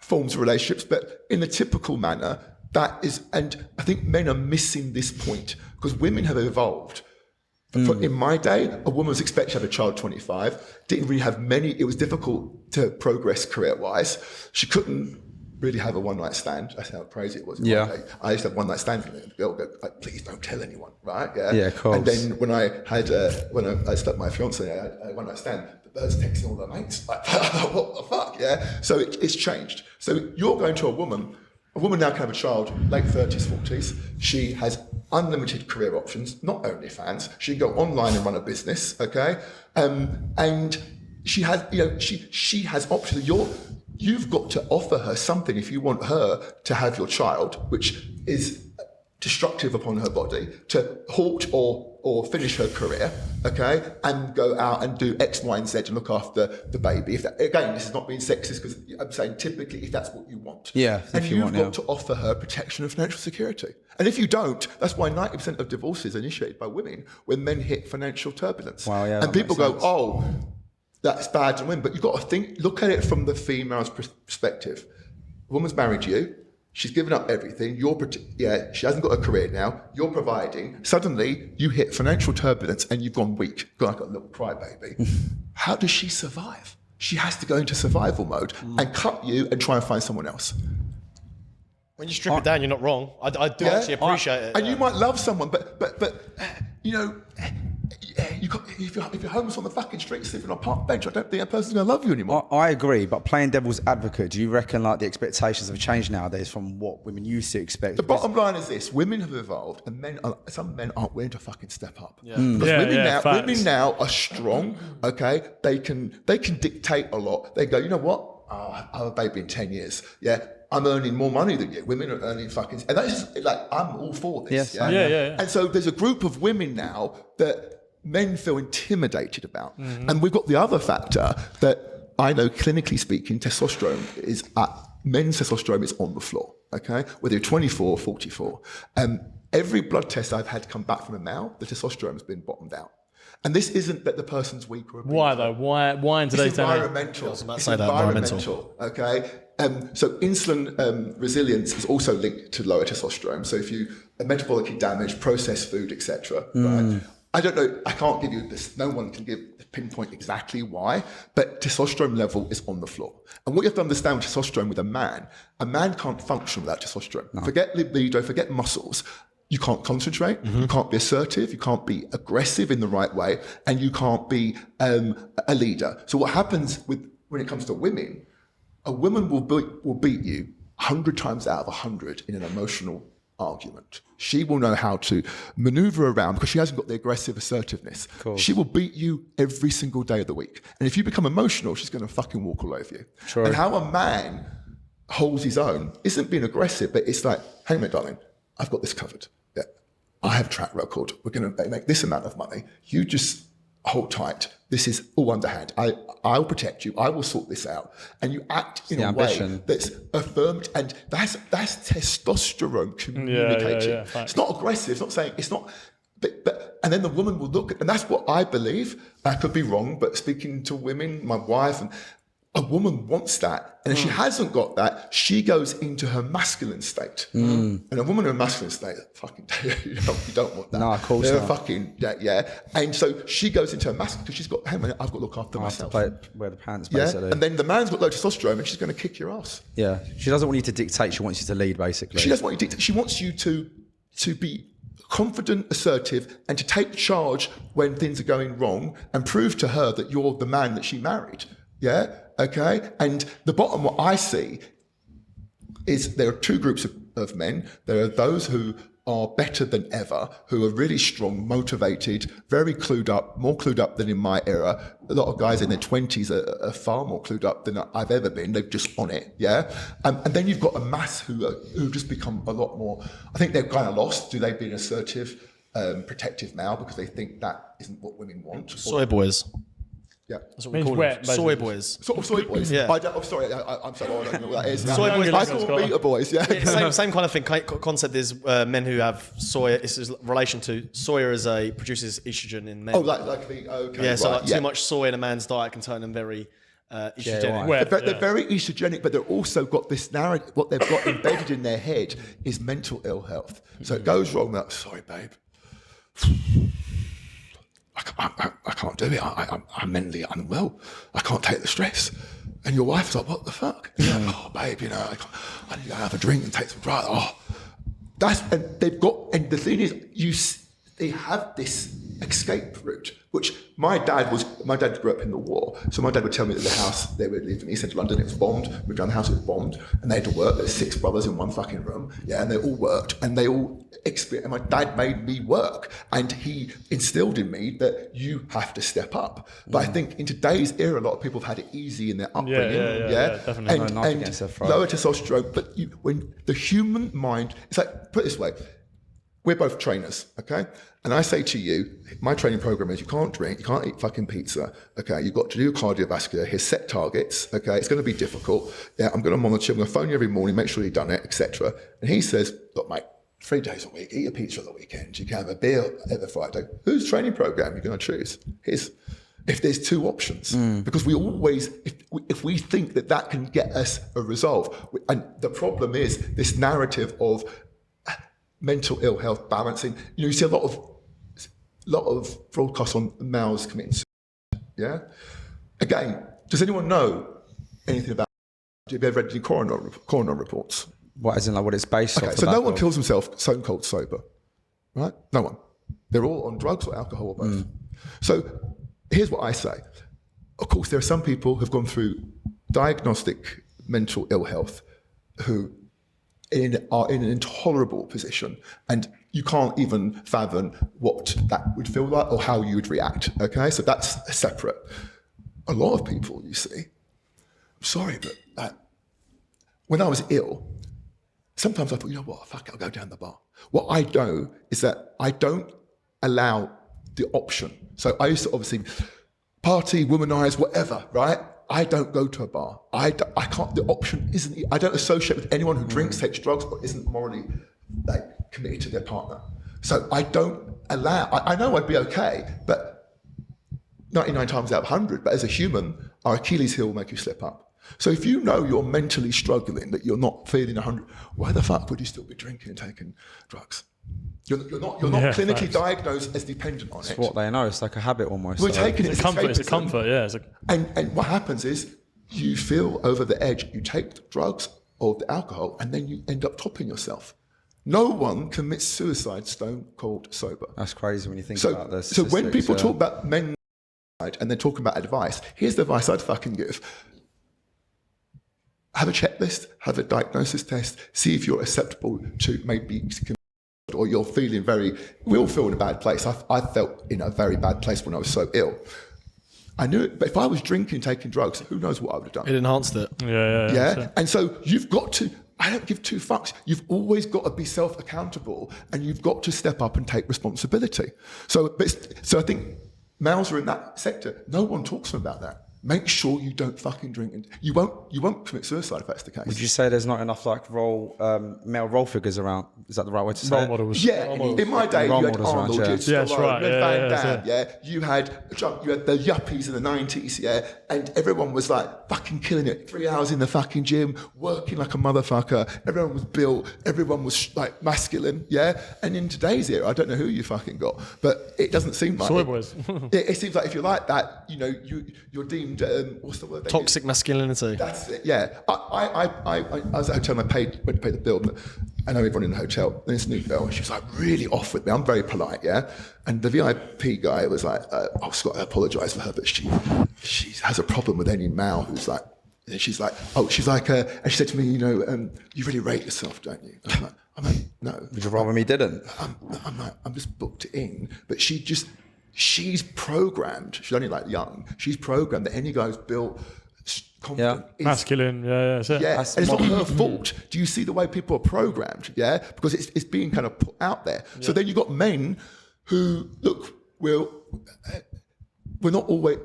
forms of relationships, but in the typical manner, that is, and I think men are missing this point because women have evolved. In my day, a woman was expected to have a child at 25, didn't really have many, it was difficult to progress career-wise. She couldn't really have a one-night stand. That's how crazy it was. Yeah. I used to have one-night stand with the girl go, like, please don't tell anyone, right? Yeah. Yeah, of course. And then when I had, I stuck my fiance, I had a one-night stand. The birds texting all their mates, like, what the fuck, yeah? So it's changed. So you're going to a woman now can have a child, late 30s, 40s. She has unlimited career options, not OnlyFans. She can go online and run a business, okay? And she has, she has options. You've got to offer her something if you want her to have your child, which is destructive upon her body to halt or finish her career, okay, and go out and do X, Y, and Z and look after the baby. If that, again, this is not being sexist, because I'm saying typically if that's what you want. Yeah, and if you you've want, got to offer her protection and financial security. And if you don't, that's why 90% of divorces are initiated by women when men hit financial turbulence. Wow, yeah, and that people makes go, sense. oh, that's bad to women. But you've got to look at it from the female's perspective. A woman's married you. She's given up everything. She hasn't got a career now. You're providing. Suddenly, you hit financial turbulence and you've gone weak. Gone like a little crybaby. How does she survive? She has to go into survival mode and cut you and try and find someone else. When you strip it down, you're not wrong. I do actually appreciate it. And you might love someone, but you know, if you're homeless on the fucking street, sleeping on a park bench, I don't think that person's going to love you anymore. I agree, but playing devil's advocate, do you reckon like the expectations have changed nowadays from what women used to expect? The bottom line is this: women have evolved, and some men aren't willing to fucking step up. Yeah. Because facts. women now are strong. Okay, they can dictate a lot. They go, you know what? I'll have a baby in 10 years. Yeah. I'm earning more money than you. Women are earning fucking... And that's just like, I'm all for this. Yes, Yeah. And so there's a group of women now that men feel intimidated about. And we've got the other factor that I know, clinically speaking, testosterone is... men's testosterone is on the floor, okay? Whether you're 24 or 44. Every blood test I've had come back from a male, the testosterone has been bottomed out. And this isn't that the person's weak or... Why though? Why in today's It's time? environmental. I was about to It's say that, environmental, okay? So insulin resilience is also linked to lower testosterone. So if you are metabolically damaged, processed food, etc. Right? I don't know. I can't give you this. No one can pinpoint exactly why, but testosterone level is on the floor. And what you have to understand with testosterone with a man can't function without testosterone. No. Forget libido, forget muscles. You can't concentrate, you can't be assertive, you can't be aggressive in the right way, and you can't be a leader. So what happens when it comes to women, a woman will beat you 100 times out of 100 in an emotional argument. She will know how to maneuver around because she hasn't got the aggressive assertiveness. She will beat you every single day of the week. And if you become emotional, she's going to fucking walk all over you. True. And how a man holds his own isn't being aggressive, but it's like, hang on a minute, darling, I've got this covered. Yeah, I have a track record. We're going to make this amount of money. You just hold tight. This is all underhand. I'll protect you. I will sort this out. And you act in a way that's affirmed, and that's testosterone communicating. Yeah, it's not aggressive. It's not saying it's not. But and then the woman will look, and that's what I believe. I could be wrong, but speaking to women, my wife, and a woman wants that, and if she hasn't got that, she goes into her masculine state. And a woman in a masculine state, fucking, you don't want that. No, of course They're not. fucking, yeah. And so she goes into her masculine because she's got, hey man, I've got to look after myself. Wear the pants, basically. And then the man's got low testosterone, and she's going to kick your ass. Yeah, she doesn't want you to dictate. She wants you to lead, basically. She doesn't want you to dictate. She wants you to be confident, assertive, and to take charge when things are going wrong, and prove to her that you're the man that she married. Yeah. Okay. And the bottom, what I see is there are two groups of men. There are those who are better than ever, who are really strong, motivated, very clued up, more clued up than in my era. A lot of guys in their 20s are far more clued up than I've ever been. They're just on it. Yeah. And then you've got a mass who just become a lot more, I think they're kind of lost. Do they be an assertive, protective male because they think that isn't what women want? Soy boys. Yeah. That's what we Means call wet, them. Soy basically. boys. Sort of soy boys. Yeah. I'm sorry. I'm sorry. I don't know what that is. Soy boys. I call them beta boys. Yeah. Same kind of thing. Concept is men who have soya. It's in relation to soya produces estrogen in men. Oh, like the okay. Yeah. So right, like too much soy in a man's diet can turn them very estrogenic. Wet, They're very estrogenic, but they're also got this narrative. What they've got embedded in their head is mental ill health. So it goes wrong. Like, sorry, babe. I can't do it. I'm mentally unwell. I can't take the stress. And your wife's like, what the fuck? You're like, oh, babe, I need to have a drink and take some drugs. Oh, and they've got, and the thing is, they have this escape route, which my dad grew up in the war. So my dad would tell me that the house they would live in East Central London, it was bombed. We moved around the house, it was bombed, and they had to work. There's 6 brothers in one fucking room. Yeah, and they all worked, and they all experienced, and my dad made me work, and he instilled in me that you have to step up. But I think in today's era, a lot of people have had it easy in their upbringing. Yeah, definitely. And lower testosterone, but when the human mind, it's like, put it this way, we're both trainers, okay? And I say to you, my training program is you can't drink, you can't eat fucking pizza, okay? You've got to do cardiovascular, here's set targets, okay? It's going to be difficult. Yeah, I'm going to monitor, I'm going to phone you every morning, make sure you've done it, etc. And he says, look, mate, 3 days a week, eat a pizza on the weekend, you can have a beer every Friday. Whose training program are you going to choose? His. If there's 2 options, because we always, if we think that can get us a result, and the problem is this narrative of mental ill health balancing. You see a lot of broadcasts on males committing suicide. Yeah. Again, does anyone know anything about? Have you ever read any coroner reports? What, as in like what it's based Okay, off? so no one kills himself stone cold sober, right? No one. They're all on drugs or alcohol or both. So here's what I say. Of course, there are some people who've gone through diagnostic mental ill health who are in an intolerable position, and you can't even fathom what that would feel like or how you would react. Okay, so that's separate. A lot of people, you see, I'm sorry, but when I was ill, sometimes I thought, you know what, fuck it, I'll go down the bar. What I do is that I don't allow the option. So I used to obviously party, womanize, whatever, right? I don't go to a bar. I can't, the option isn't, I don't associate with anyone who drinks, takes drugs, or isn't morally committed to their partner. So I don't allow, I know I'd be okay, but 99 times out of 100, but as a human, our Achilles heel will make you slip up. So if you know you're mentally struggling, that you're not feeling 100, why the fuck would you still be drinking and taking drugs? You're not clinically diagnosed as dependent on it. It's what they know. It's like a habit almost. We're taking it as Comfort. It's a comfort. Yeah. It's like, and what happens is you feel over the edge. You take the drugs or the alcohol, and then you end up topping yourself. No one commits suicide stone cold sober. That's crazy when you think So, about this. so when people talk about men and they're talking about advice, here's the advice I'd fucking give. Have a checklist, have a diagnosis test, see if you're acceptable to maybe, or you're feeling we all feel in a bad place. I felt in a very bad place when I was so ill. I knew it, but if I was drinking, taking drugs, who knows what I would have done. It enhanced it. Yeah. And so you've got to, I don't give 2 fucks. You've always got to be self-accountable, and you've got to step up and take responsibility. So I think males are in that sector. No one talks to them about that. Make sure you don't fucking drink, and you won't commit suicide if that's the case. Would you say there's not enough like male role figures around? Is that the right way to say role it? models. Yeah, in my day, you had models around, Arnold, yeah. you had Yeah, that's Stallone, right. you had Van Yeah, Damme, yeah. You had the yuppies in the 90s, yeah, and everyone was like fucking killing it. 3 hours in the fucking gym, working like a motherfucker. Everyone was built, everyone was like masculine, yeah. And in today's era, I don't know who you fucking got, but it doesn't seem like Soy it. boys. It seems like if you're like that, you know, you're deemed what's the word? they Toxic masculinity. That's it, yeah. I was at a hotel and went to pay the bill. I know everyone in the hotel. And this new girl, she was like really off with me. I'm very polite, yeah. And the VIP guy was like, "Oh, Scott, I apologise for her, but she has a problem with any male who's like." And she's like, and she said to me, you know, you really rate yourself, don't you? And I'm like, no. Would you rather me didn't? I'm like, I'm just booked in, but she's programmed. She's only like young. She's programmed that any guy who's built. Yeah. Masculine, yeah. And it's not her fault. Do you see the way people are programmed? Yeah, because it's being kind of put out there. Yeah. So then you've got men who look. We're not always.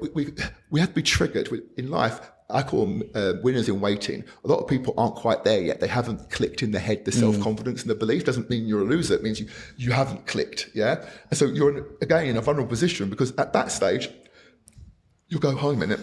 We have to be triggered in life. I call them winners in waiting. A lot of people aren't quite there yet. They haven't clicked in their head the self-confidence and the belief. Doesn't mean you're a loser. It means you haven't clicked. Yeah, and so you're again in a vulnerable position because at that stage, you'll go home in it.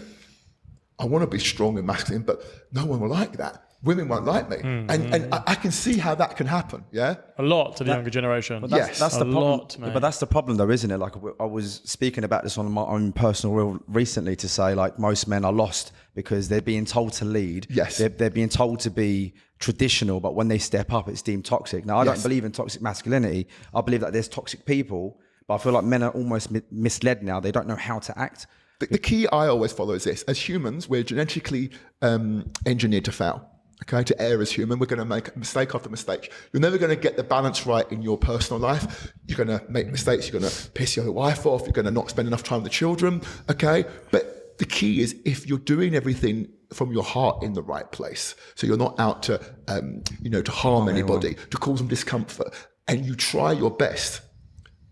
I want to be strong and masculine, but no one will like that. Women won't like me. And I can see how that can happen, yeah? A lot to the younger generation. But Yes. that's the A problem. lot, mate. But that's the problem, though, isn't it? Like I was speaking about this on my own personal reel recently to say, like most men are lost because they're being told to lead. Yes. They're being told to be traditional, but when they step up, it's deemed toxic. Now, I don't believe in toxic masculinity. I believe that there's toxic people, but I feel like men are almost misled now. They don't know how to act. The key I always follow is this. As humans, we're genetically engineered to fail. Okay, to err as human. We're going to make mistake after mistake. You're never going to get the balance right in your personal life. You're going to make mistakes. You're going to piss your wife off. You're going to not spend enough time with the children. Okay, but the key is if you're doing everything from your heart in the right place, so you're not out to, to harm anybody, to cause them discomfort. and you try your best,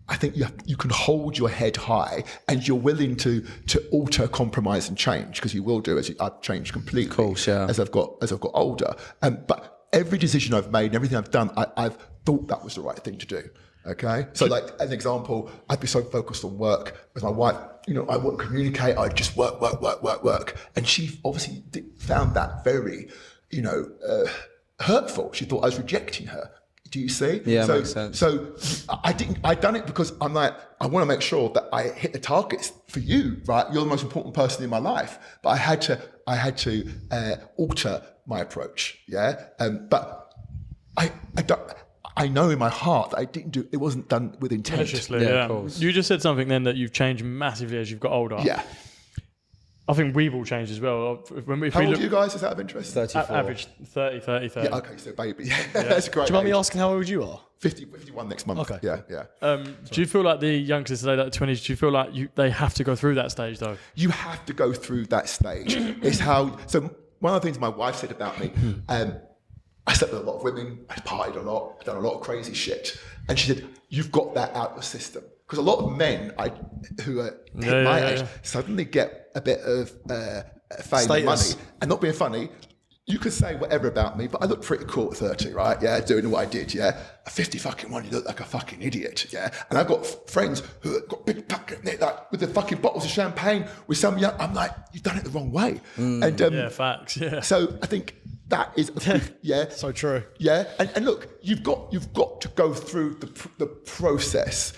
I think you can hold your head high, and you're willing to alter, compromise, and change, because you will do. I've changed completely, Of course, yeah. as I've got older. But every decision I've made and everything I've done, I've thought that was the right thing to do. Okay, so like as an example, I'd be so focused on work with my wife. I wouldn't communicate. I'd just work, and she obviously found that very, hurtful. She thought I was rejecting her. Do you see? Yeah, makes sense. So I done it because I'm like, I want to make sure that I hit the targets for you, right? You're the most important person in my life. But I had to alter my approach, yeah? But I know in my heart that it wasn't done with intent. Maliciously, Yeah, yeah. of course. You just said something then that you've changed massively as you've got older. Yeah. I think we've all changed as well. How old are you guys? Is that of interest? 34. Average 30. Yeah, okay, so baby. Yeah, that's a great. Do you mind me age. asking how old you are? 51 next month. Okay. Yeah. Do you feel like the youngsters today, like the 20s, do you feel like they have to go through that stage though? You have to go through that stage. It's how. So one of the things my wife said about me, I slept with a lot of women. I partied a lot. I've done a lot of crazy shit. And she said, "You've got that out of the system." Because a lot of men who are my age suddenly get a bit of fame and money. And not being funny, you could say whatever about me, but I look pretty cool at 30, right? Yeah, doing what I did, yeah. At 50 fucking one, you look like a fucking idiot, yeah. And I've got friends who have got big fucking, like, with the fucking bottles of champagne with some young, I'm like, you've done it the wrong way. And Yeah, facts, yeah. So I think that is, yeah. So true. Yeah, and look, you've got to go through the process,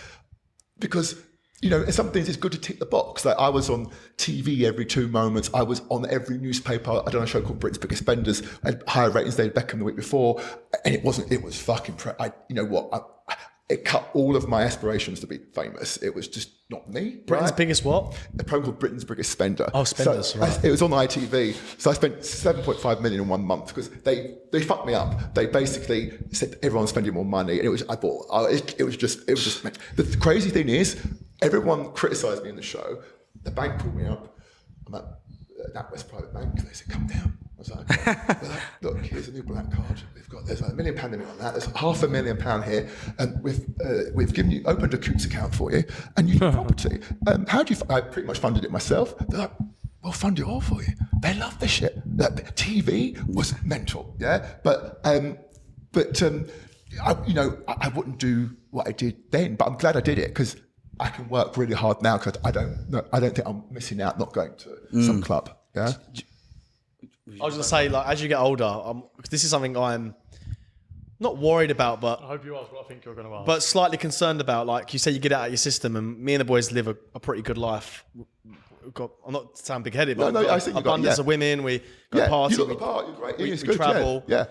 because in some things it's good to tick the box. Like I was on TV every 2 moments. I was on every newspaper. I done a show called Britain's Biggest Spenders. I had higher ratings than Beckham the week before, and it was fucking. It cut all of my aspirations to be famous. It was just not me. Britain's right? biggest what? A program called Britain's Biggest Spender. Oh, Spenders, so right. It was on ITV. So I spent 7.5 million in 1 month because they fucked me up. They basically said everyone's spending more money, and it was just. The crazy thing is, everyone criticised me in the show. The bank called me up. I'm at NatWest Private Bank. They said, "Come down." I was like, "They're like, look, here's a new black card. There's like £1 million limit on that. There's £500,000 here, and we've opened a Coots account for you, and you have property. How do you? I pretty much funded it myself. They're like, we'll fund it all for you. They love this shit. Like, TV was mental, yeah. But I wouldn't do what I did then, but I'm glad I did it because I can work really hard now because I don't think I'm missing out not going to some club, yeah. I was going to say, like, as you get older, this is something I'm not worried about, but I hope you ask what I think you're going to ask. but slightly concerned about. Like you say, you get it out of your system, and me and the boys live a pretty good life. I'm not sound big-headed, but No, I think you got abundance of women. We go party, you look the part. You're great. we It's good, travel. yeah.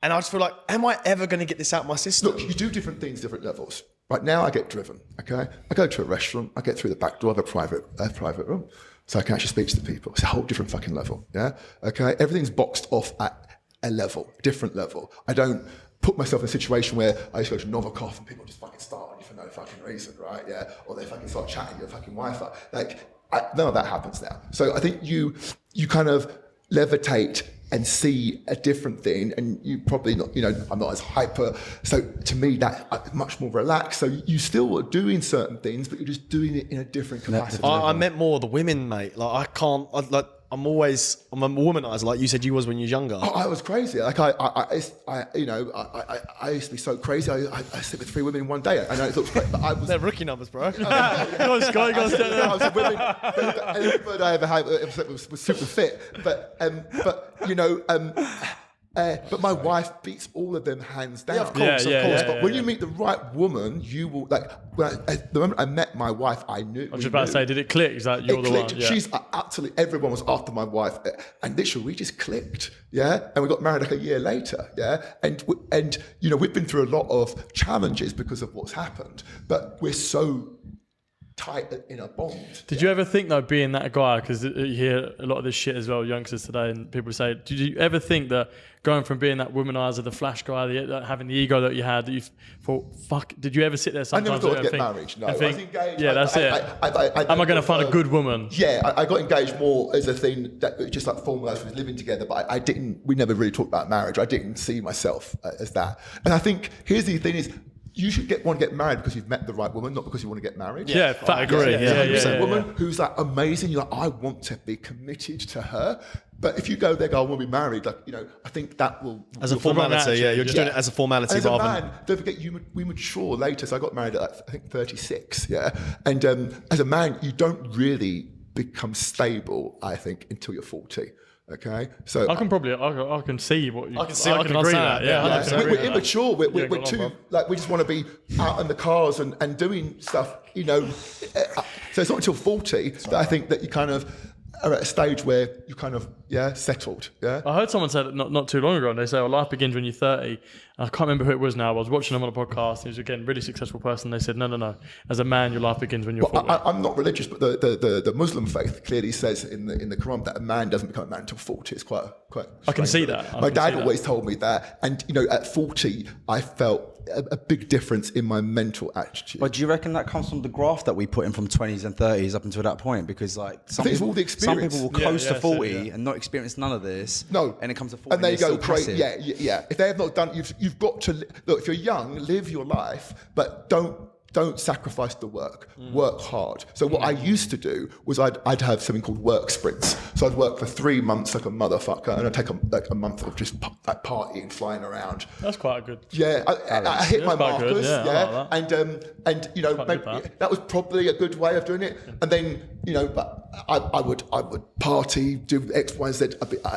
And I just feel like, am I ever going to get this out of my system? Look, you do different things, different levels. Right now, I get driven. Okay, I go to a restaurant. I get through the back door of a private room, so I can actually speak to the people. It's a whole different fucking level. Yeah. Okay. Everything's boxed off at a level, a different level. I don't put myself in a situation where I used to go to Novikov and people just fucking start on you for no fucking reason, right? Yeah. Or they fucking start chatting to your fucking Wi-Fi. Like, none of that happens now. So I think you kind of levitate and see a different thing, and you probably not, I'm not as hyper. So to me, that I'm much more relaxed. So you still are doing certain things, but you're just doing it in a different capacity. I meant more the women, mate. Like I'm a womanizer, like you said you was when you were younger. Oh, I was crazy. Like I used to be so crazy. I slept with 3 women in one day. I know it looks great, but I was. They're rookie numbers, bro. Go on, Sky, go on, step there. I was a women. Every bird I ever had was super fit. But but my wife beats all of them hands down. Yeah, of course, of course. But when you meet the right woman, you will the moment I met my wife, I knew. I was just about to say, did it click? Is that you're the one? Clicked. Yeah. She's absolutely. Everyone was after my wife, and literally we just clicked. Yeah, and we got married like a year later. Yeah, and we've been through a lot of challenges because of what's happened, but we're so tight in a bond. Did you ever think though, being that guy, because you hear a lot of this shit as well, youngsters today, and people say, did you ever think that going from being that womanizer, the flash guy, having the ego that you had, that you thought, fuck, did you ever sit there I sometimes never thought I'd and get married. No, and I think, was engaged. yeah, that's it. Am I going to find a good woman? Yeah, I got engaged more as a thing that just like formalised with living together, but I didn't. We never really talked about marriage. I didn't see myself as that. And I think here's the thing: is you should want to get married because you've met the right woman, not because you want to get married. Yeah, I agree. A woman who's like amazing, you're like, I want to be committed to her. But if you go there, go, I want to be married, like, you know, I think that will... As a formality, you're just doing it as a formality and as rather a man, don't forget, we mature later. So I got married at, I think, 36, yeah? And as a man, you don't really become stable, I think, until you're 40. Okay, so I can see what you. I can see. I I can agree understand that. that. Yeah, we're immature. We're go on, too bro. like we just want to be out in the cars and doing stuff. You know, so it's not until 40 that I think that you kind of are at a stage where you kind of settled. Yeah. I heard someone said it not too long ago, and they say, "Well, life begins when you're 30." I can't remember who it was now. I was watching them on a podcast. He was again a really successful person. They said, "No. As a man, your life begins when you're 40." I'm not religious, but the Muslim faith clearly says in the Quran that a man doesn't become a man until 40. It's quite. I can see that. My dad always told me that, and you know, at 40, I felt a big difference in my mental attitude. But do you reckon that comes from the graft that we put in from 20s and 30s up until that point? Because like I think it's all the experience. some people will close to 40 and not experience none of this. No, and it comes to 40 and there you go. still Great, passive. yeah. If they have not done, you've got to look. If you're young, live your life, but don't sacrifice the work. Work hard. So what I used to do was I'd have something called work sprints. So I'd work for 3 months like a motherfucker, and I'd take a month of just like partying, flying around. That's quite a good. Yeah, I hit my quite good, markers. yeah, I like and you know, maybe, that was probably a good way of doing it. And then you know, but I would party, do X, Y, Z.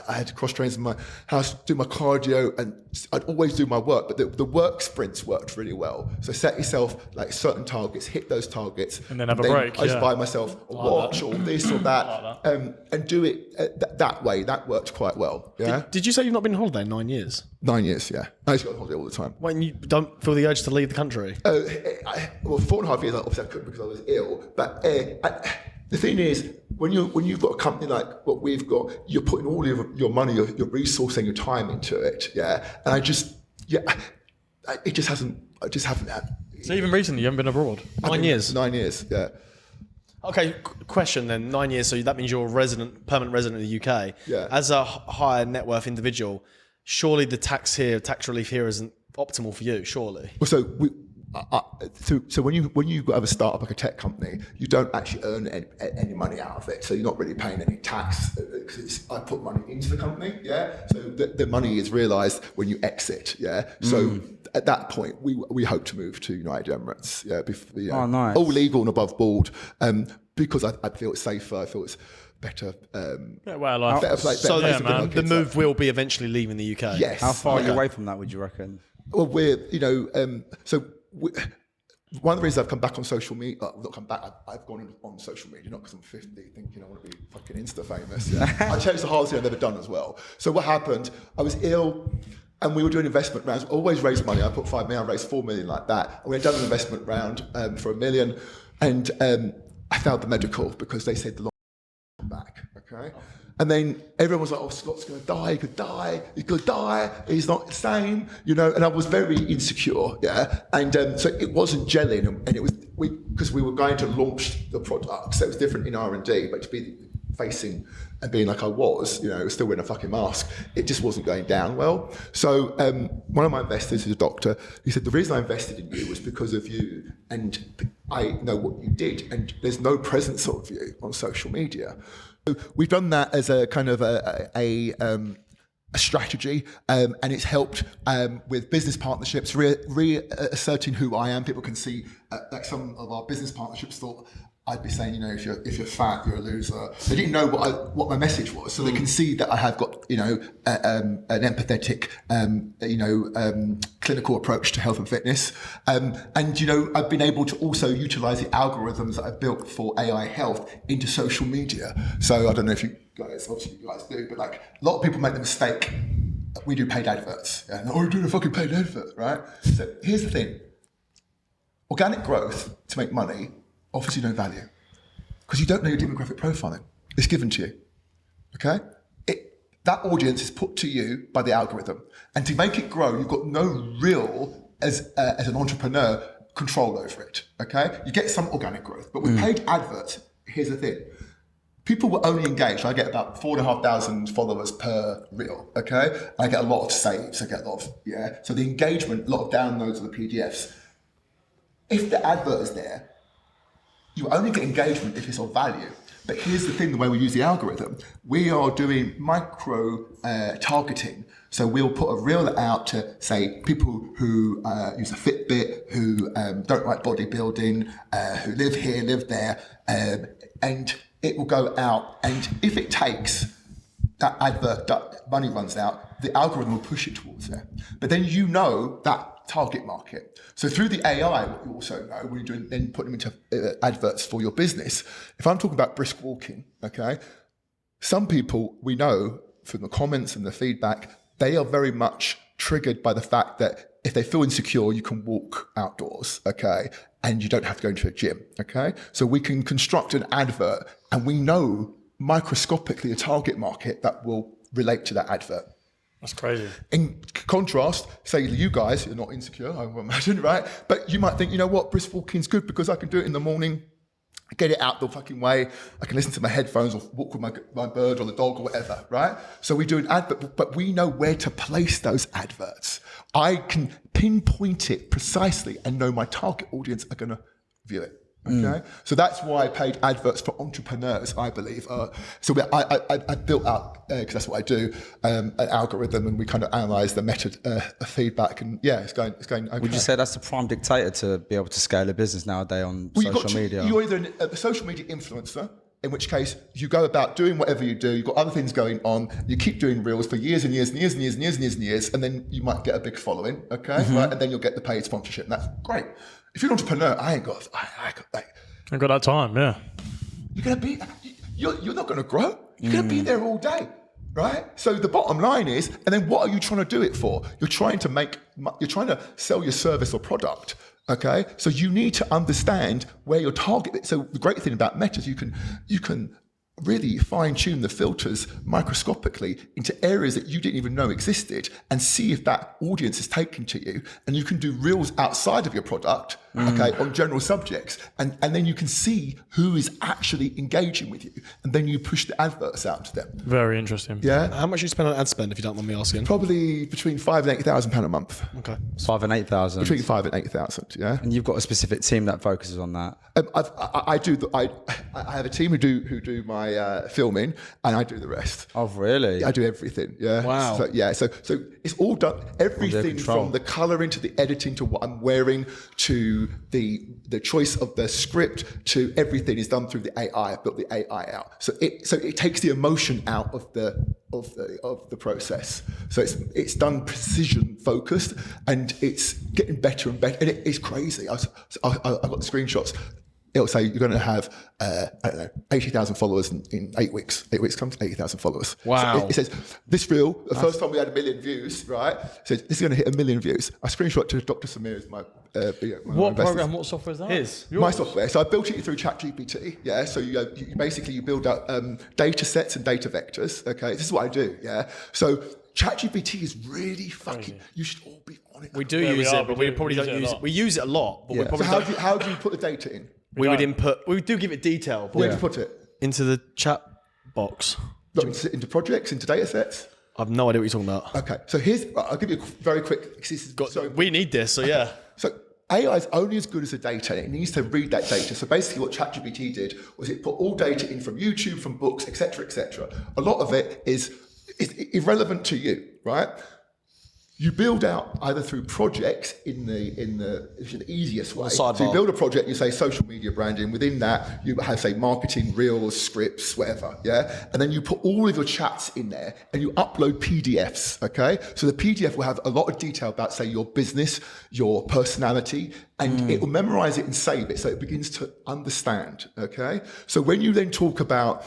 I had cross trains in my house, do my cardio, and I'd always do my work. But the work sprints worked really well. So set yourself like certain targets, hit those targets, and then have a break. I just buy myself a watch or this or that, and do it that way. That worked quite well. Yeah. Did you say you've not been on holiday in 9 years? 9 years. Yeah. I used to go on holiday all the time. When you don't feel the urge to leave the country? Well, 4.5 years obviously I couldn't because I was ill. But the thing is, when you've got a company like what we've got, you're putting all of your money, your resource, and your time into it. Yeah. And it just hasn't. I just haven't had. So even recently, you haven't been abroad. 9 years. 9 years. Yeah. Okay, question then. 9 years, so that means you're a permanent resident of the UK. Yeah. As a higher net worth individual, surely the tax relief here isn't optimal for you, surely? Well, so when you have a startup like a tech company, you don't actually earn any money out of it. So you're not really paying any tax. I put money into the company, yeah. So the money is realised when you exit, yeah. So at that point, we hope to move to United Emirates, yeah. Oh, nice. All legal and above board, because I feel it's safer. I feel it's better. Well, life. Better place. So better place to put my the kids move at. will be eventually leaving the UK. Yes. How far are you Yeah. away from that, would you reckon? Well, one of the reasons I've come back on social media, not come back, I've gone on social media, not because I'm 50, thinking I want to be fucking Insta famous. Yeah. I changed the hardest thing I've ever done as well. So what happened, I was ill, and we were doing investment rounds, always raise money. I put 5 million, I raised 4 million like that. And we had done an investment round for $1 million, and I failed the medical because they said the long back, okay? And then everyone was like, oh, Scott's going to die, he could die, he's not the same, you know, and I was very insecure, yeah? And so it wasn't gelling, and it was, because we were going to launch the product, so it was different in R&D, but to be facing and being like I was, you know, still wearing a fucking mask, it just wasn't going down well. So one of my investors is a doctor. He said, the reason I invested in you was because of you, and I know what you did, and there's no presence of you on social media. So we've done that as a kind of a strategy, and it's helped with business partnerships, reasserting who I am. People can see, like some of our business partnerships thought I'd be saying, you know, if you're fat, you're a loser. They didn't know what my message was, so they can see that I have got, you know, an empathetic, clinical approach to health and fitness, and you know, I've been able to also utilise the algorithms that I've built for AI health into social media. So I don't know if you guys, obviously you guys do, but like a lot of people make the mistake. We do paid adverts. Yeah? Oh, you're doing a fucking paid advert, right? So here's the thing: organic growth to make money offers you no value because you don't know your demographic profiling. It's given to you, okay? That audience is put to you by the algorithm, and to make it grow, you've got no real, as an entrepreneur, control over it, okay? You get some organic growth, but with paid adverts, here's the thing. People will only engage. I get about 4,500 followers per reel, okay? I get a lot of saves, I get a lot of, so the engagement, a lot of downloads of the PDFs. if the advert is there, you only get engagement if it's of value. But here's the thing, the way we use the algorithm, we are doing micro targeting. So we'll put a reel out to, say, people who use a Fitbit, who don't like bodybuilding, who live here, live there, and it will go out. And if it takes that advert, that money runs out, the algorithm will push it towards there. But then you know that target market. So through the AI, what you also know when you're then putting them into adverts for your business. If I'm talking about brisk walking, okay, some people we know from the comments and the feedback, they are very much triggered by the fact that if they feel insecure, you can walk outdoors, okay, and you don't have to go into a gym, okay? So we can construct an advert and we know microscopically a target market that will relate to that advert. That's crazy. In contrast, say you guys, you're not insecure, I imagine, right? But you might think, you know what, brisk walking's good because I can do it in the morning, get it out the fucking way, I can listen to my headphones or walk with my bird or the dog or whatever, right? So we do an advert, but we know where to place those adverts. I can pinpoint it precisely and know my target audience are going to view it. Okay, so that's why paid adverts for entrepreneurs, I believe. So I built out, because that's what I do, an algorithm, and we kind of analyse the meta feedback, and yeah, it's going okay. Would you say that's the prime dictator to be able to scale a business nowadays on social media? You're either a social media influencer, in which case you go about doing whatever you do, you've got other things going on, you keep doing reels for years and years and years and years and years and years and years, and then you might get a big following, okay, right? And then you'll get the paid sponsorship, and that's great. If you're an entrepreneur, I got that time, yeah. You're not gonna grow. You're gonna be there all day, right? So the bottom line is, and then what are you trying to do it for? You're trying to sell your service or product. Okay, so you need to understand where your target is. So the great thing about Meta is you can really fine-tune the filters microscopically into areas that you didn't even know existed and see if that audience is taken to you. And you can do reels outside of your product, okay, on general subjects. And then you can see who is actually engaging with you. And then you push the adverts out to them. Very interesting. Yeah. How much do you spend on ad spend, if you don't mind me asking? Probably between £5,000 and £8,000 a month. Okay. 5,000 and 8,000. Between 5,000 and 8,000, yeah. And you've got a specific team that focuses on that. I have a team who do my filming, and I do the rest. Oh, really? I do everything. Yeah. Wow. So, yeah. So it's all done. Everything control. from the colouring to the editing to what I'm wearing to the choice of the script to everything is done through the AI. I built the AI out. So it takes the emotion out of the process. So it's done precision focused, and it's getting better and better. And it's crazy. I've got the screenshots. It'll say you're going to have, 80,000 followers in 8 weeks. 8 weeks comes 80,000 followers. Wow. So it says, this reel, the first time we had 1 million views, right? It says, this is going to hit 1 million views. I screenshot to Dr. Samir, my What program, what software is that? His. my software. So I built it through ChatGPT. Yeah. So you basically build out data sets and data vectors. Okay. This is what I do. Yeah. So ChatGPT is really fucking. You should all be on it. We do Yeah, we use are. it, but We we do probably use don't it a use it. lot. We use it a lot, but we So probably how don't. do you put the data in? We would input. We do give it detail, but Where do you put it? into the chat box. Like, into projects, into data sets. I've no idea what you're talking about. Okay. So I'll give you a very quick. This is so We need this, so yeah. So AI is only as good as the data. It needs to read that data. So basically what ChatGPT did was it put all data in from YouTube, from books, etc., etc. A lot of it is irrelevant to you, right? You build out either through projects in the easiest way. So sidebar. you build a project, you say social media branding. Within that, you have, say, marketing, reels, scripts, whatever, yeah? And then you put all of your chats in there and you upload PDFs, okay? So the PDF will have a lot of detail about, say, your business, your personality, and it will memorize it and save it so it begins to understand, okay? So when you then talk about,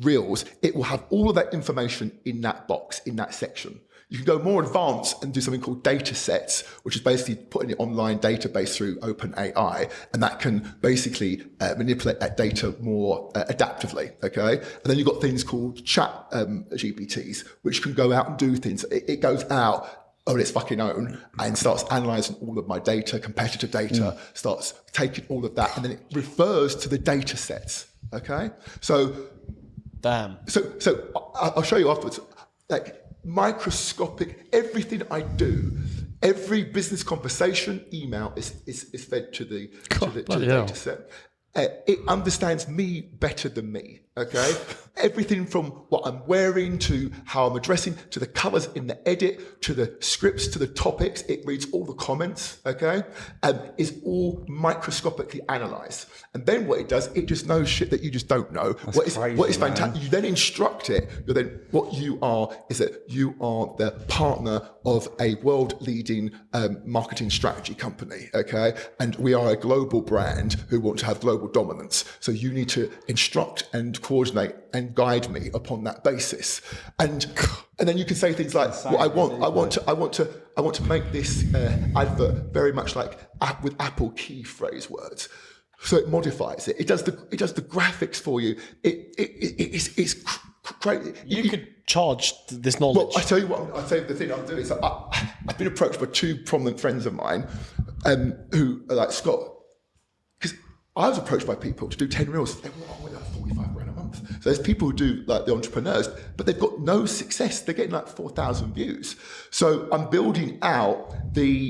reels, it will have all of that information in that box, in that section. You can go more advanced and do something called data sets, which is basically putting an online database through OpenAI, and that can basically manipulate that data more adaptively, okay? And then you've got things called chat GPTs, which can go out and do things. It goes out on its fucking own and starts analysing all of my data, competitor data, starts taking all of that, and then it refers to the data sets, okay? So I'll show you afterwards. Like microscopic, everything I do Every business conversation email is fed to the bloody hell. data set. It understands me better than me, okay? Everything from what I'm wearing to how I'm addressing, to the colours in the edit, to the scripts, to the topics. It reads all the comments, okay? Is all microscopically analysed. And then what it does, it just knows shit that you just don't know. What is fantastic, you then instruct it. What you are is that you are the partner of a world-leading marketing strategy company, okay? And we are a global brand who want to have global dominance. So you need to instruct and coordinate and guide me upon that basis. And then you can say things like, "Well, I want to make this advert very much like with Apple key phrase words." So it modifies it. It does the graphics for you. It's crazy. You could charge this knowledge. Well, I tell you what. I tell you the thing I'm doing. So I've been approached by two prominent friends of mine who are like, Scott, because I was approached by people to do 10 reels. They were like 45 grand a month. So there's people who do like the entrepreneurs, but they've got no success. They're getting like 4,000 views. So I'm building out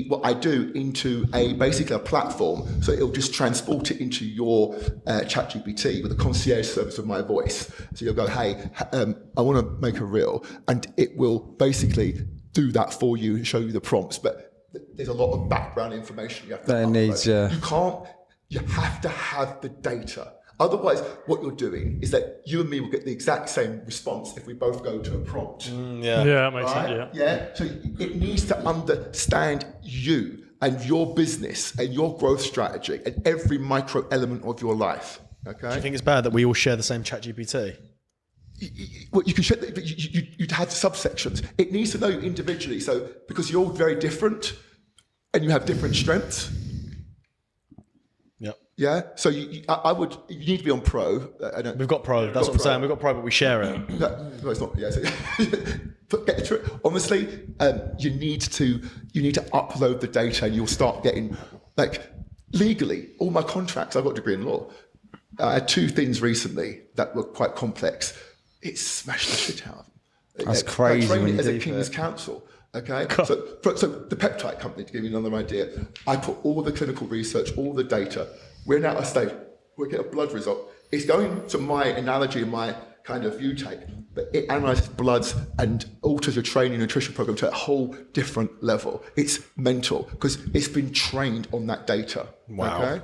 what I do into basically a platform. So it'll just transport it into your ChatGPT with a concierge service of my voice. So you'll go, hey, I want to make a reel, and it will basically do that for you and show you the prompts. But there's a lot of background information you have to upload. You have to have the data. Otherwise, what you're doing is that you and me will get the exact same response if we both go to a prompt. Yeah, that makes sense. Yeah. So it needs to understand you and your business and your growth strategy and every micro element of your life. Okay. Do you think it's bad that we all share the same ChatGPT? Well, you can share, but you'd have subsections. It needs to know you individually. So because you're all very different and you have different strengths. Yeah, so you need to be on Pro. We've got Pro. That's what I'm saying. We've got Pro, but we share it. No, it's not. Yeah, so, get through it. Honestly, you need to upload the data, and you'll start getting like legally. All my contracts. I've got a degree in law. I had two things recently that were quite complex. It smashed the shit out of them. That's crazy. I trained as a King's Counsel. Okay, so the peptide company, to give you another idea, I put all the clinical research, all the data. We're now at a stage, we get a blood result. It's going to my analogy and my kind of view take, but it analyzes bloods and alters your training nutrition program to a whole different level. It's mental because it's been trained on that data. Wow. Okay?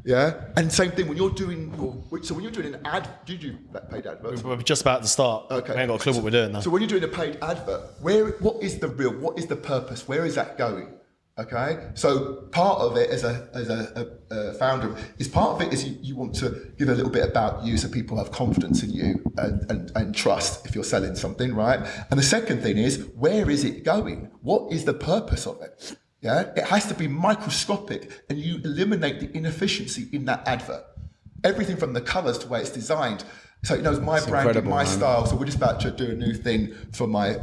Yeah. And same thing when you're doing an ad, do you do paid adverts? We're just about to start. Okay. We ain't got a clue what we're doing now. So when you're doing a paid advert, what is the real? What is the purpose? Where is that going? Okay, so part of it as a founder is you want to give a little bit about you so people have confidence in you and trust if you're selling something, right? And the second thing is, where is it going? What is the purpose of it? Yeah, it has to be microscopic, and you eliminate the inefficiency in that advert. Everything from the colours to where it's designed. So it knows my brand and my style. So we're just about to do a new thing for my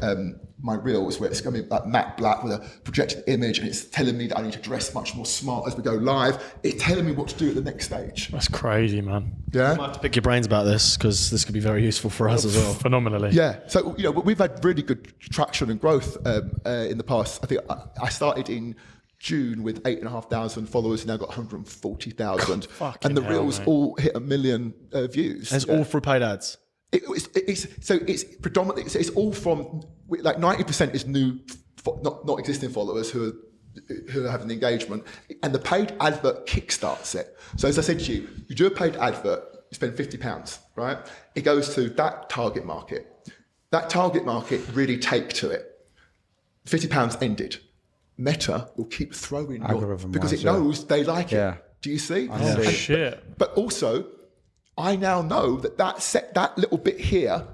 reels where it's going to be like matte black with a projected image, and it's telling me that I need to dress much more smart as we go live. It's telling me what to do at the next stage. That's crazy, man. Yeah. I might have to pick your brains about this because this could be very useful for us as well. Phenomenally. Yeah. So we've had really good traction and growth in the past. I think I started in June with 8,500 followers, now got 140,000, and the reels all hit 1 million views. And it's all through paid ads. It's predominantly it's all from like 90% is new, not existing followers who are having the engagement, and the paid advert kickstarts it. So as I said to you, you do a paid advert, you spend £50, right? It goes to that target market. That target market really take to it. £50 ended. Meta will keep throwing because it knows they like it. Do you see? Oh, shit. But also, I now know that little bit here,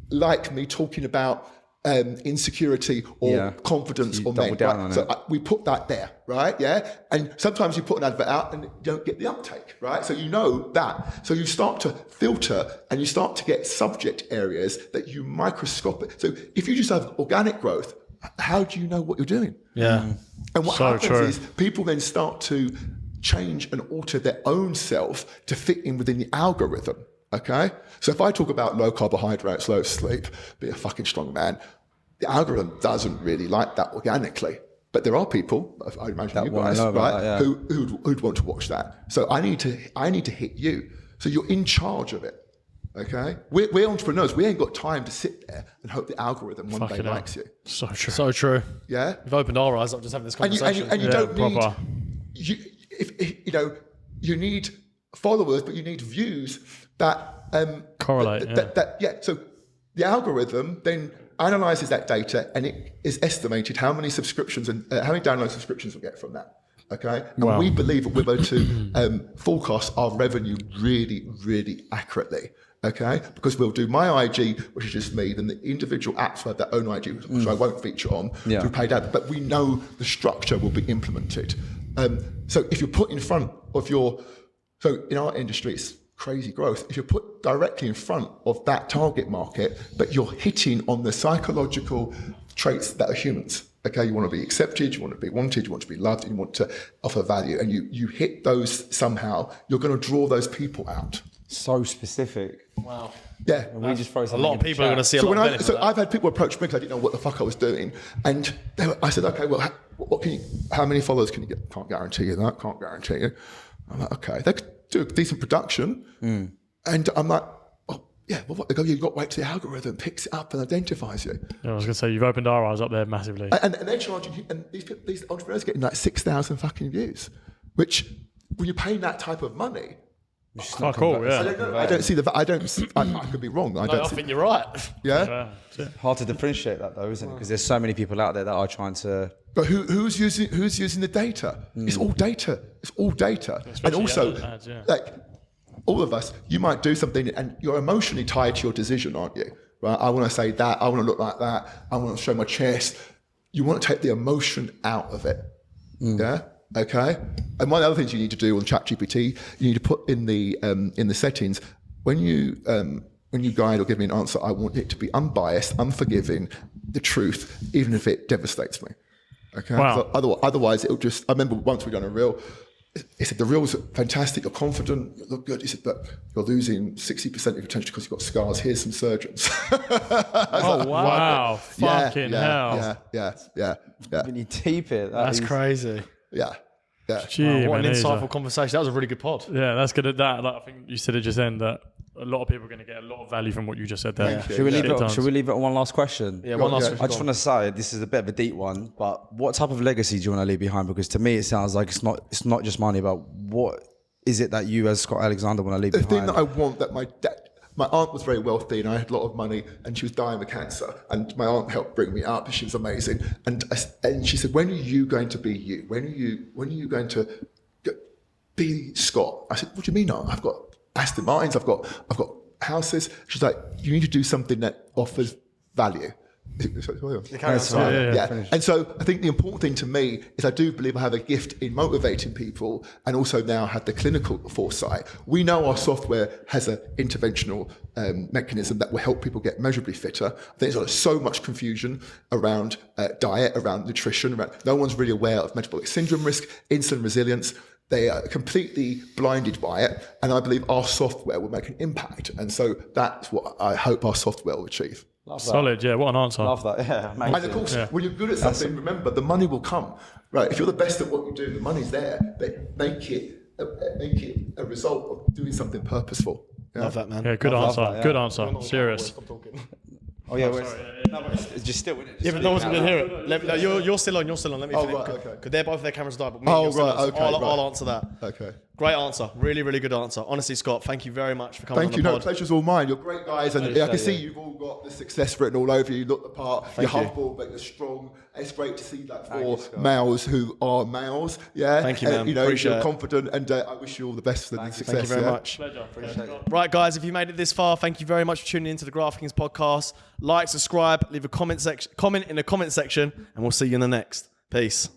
like me talking about insecurity or confidence or men. Right? So we put that there, right? Yeah. And sometimes you put an advert out and you don't get the uptake, right? So you know that. So you start to filter and you start to get subject areas that you microscopic. So if you just have organic growth, how do you know what you're doing? Yeah. And what happens is people then start to change and alter their own self to fit in within the algorithm. Okay? So if I talk about low carbohydrates, low sleep, be a fucking strong man, the algorithm doesn't really like that organically. But there are people, I imagine That you wanna guys, know about right, that, yeah. who'd want to watch that. So I need to hit you. So you're in charge of it. Okay, we're entrepreneurs. We ain't got time to sit there and hope the algorithm one day Fucking hell. likes you. So true. So true. Yeah, You've opened our eyes up just having this and conversation. you don't need proper. you need followers, but you need views that Correlate, So the algorithm then analyzes that data, and it is estimated how many subscriptions and how many download subscriptions we'll get from that. Okay, and Wow. we believe that we're able to forecast our revenue really, really accurately. Okay, because we'll do my IG, which is just me, then the individual apps have their own IG, which I won't feature on through paid ads, but we know the structure will be implemented. So if you're put in front of so in our industry, it's crazy growth. If you're put directly in front of that target market, but you're hitting on the psychological traits that are humans. Okay, you want to be accepted, you want to be wanted, you want to be loved, and you want to offer value, and you hit those somehow, you're going to draw those people out. So specific. Wow. Yeah. And we just throw A something lot in of the people are chat. going to see a So lot of benefit. I've had people approach me because I didn't know what the fuck I was doing, and I said, okay, well, how many followers can you get? Can't guarantee you that. Can't guarantee you. I'm like, okay, they could do a decent production, and I'm like, oh yeah, well, what? They go, you've got to wait till the algorithm picks it up and identifies you, I was going to say, you've opened our eyes up there massively. and they're charging, and these entrepreneurs are getting like 6,000 fucking views, which when you're paying that type of money. Oh, cool, I yeah. don't know. I don't see the. I could be wrong. I No, don't I see. think you're right. Yeah. Yeah. Hard to differentiate that though, isn't it? Because there's so many people out there that are trying to. But who's using the data? It's all data. It's all data. And Especially also, ads, yeah. like all of us, you might do something, and you're emotionally tied to your decision, aren't you? Right? I want to say that. I want to look like that. I want to show my chest. You want to take the emotion out of it. Yeah. Okay. And one of the other things you need to do on ChatGPT, you need to put in the settings when you guide or give me an answer, I want it to be unbiased, unforgiving, the truth, even if it devastates me. Okay. Wow. So otherwise, it'll just. I remember once we done a reel. He said the reel's fantastic. You're confident. You look good. He said, but you're losing 60% of your potential because you've got scars. Here's some surgeons. Oh, wow. Fucking hell. Yeah. When you deep it, That's crazy. Yeah. Gee, What an Maneezer. insightful conversation. That was a really good pod. Yeah, that's good at that. Like, I think you said it just then that a lot of people are going to get a lot of value from what you just said there. Thank you. Should we leave it on one last question? Yeah, one last yeah. question. I just want to say this is a bit of a deep one, but what type of legacy do you want to leave behind? Because to me, it sounds like it's not just money, but what is it that you, as Scott Alexander, want to leave The thing behind? that I want that my aunt was very wealthy and I had a lot of money and she was dying of cancer and my aunt helped bring me up. She was amazing. And she said, when are you going to be you? When are you going to be Scott? I said, what do you mean? I've got Aston Martins, I've got houses. She's like, you need to do something that offers value. Yeah. And so I think the important thing to me is I do believe I have a gift in motivating people and also now have the clinical foresight. We know our software has an interventional mechanism that will help people get measurably fitter. I think there's so much confusion around diet, around nutrition, no one's really aware of metabolic syndrome risk, insulin resilience. They are completely blinded by it. And I believe our software will make an impact. And so that's what I hope our software will achieve. Solid, yeah. What an answer. Love that. Yeah, amazing. And of course, when you're good at something, remember, the money will come. Right? If you're the best at what you do, the money's there. But make it a result of doing something purposeful. Yeah? Love that, man. Yeah, good Love answer. that, yeah. Good answer. Serious. Oh yeah, no, but it's just still in it. Yeah, but no one's going to hear it. You're still on. You're still on. Let me finish. right, okay. Because they're both their cameras died, but me Oh, and you're still right, on. So okay, I'll right. answer that. Okay. Great answer. Really, really good answer. Honestly, Scott, thank you very much for coming Thank on you. the No, pod. pleasure's all mine. You're great guys, and I can see you've all got the success written all over you. You look the part. You're humble, but you're strong. It's great to see that for males who are males. Yeah. Thank you, man. You know, Appreciate you're it. confident, and I wish you all the best for the success. Thank you very yeah? much. Pleasure. Right, guys, if you made it this far, thank you very much for tuning into the Graft Kings podcast. Like, subscribe, leave a comment in the comment section, and we'll see you in the next. Peace.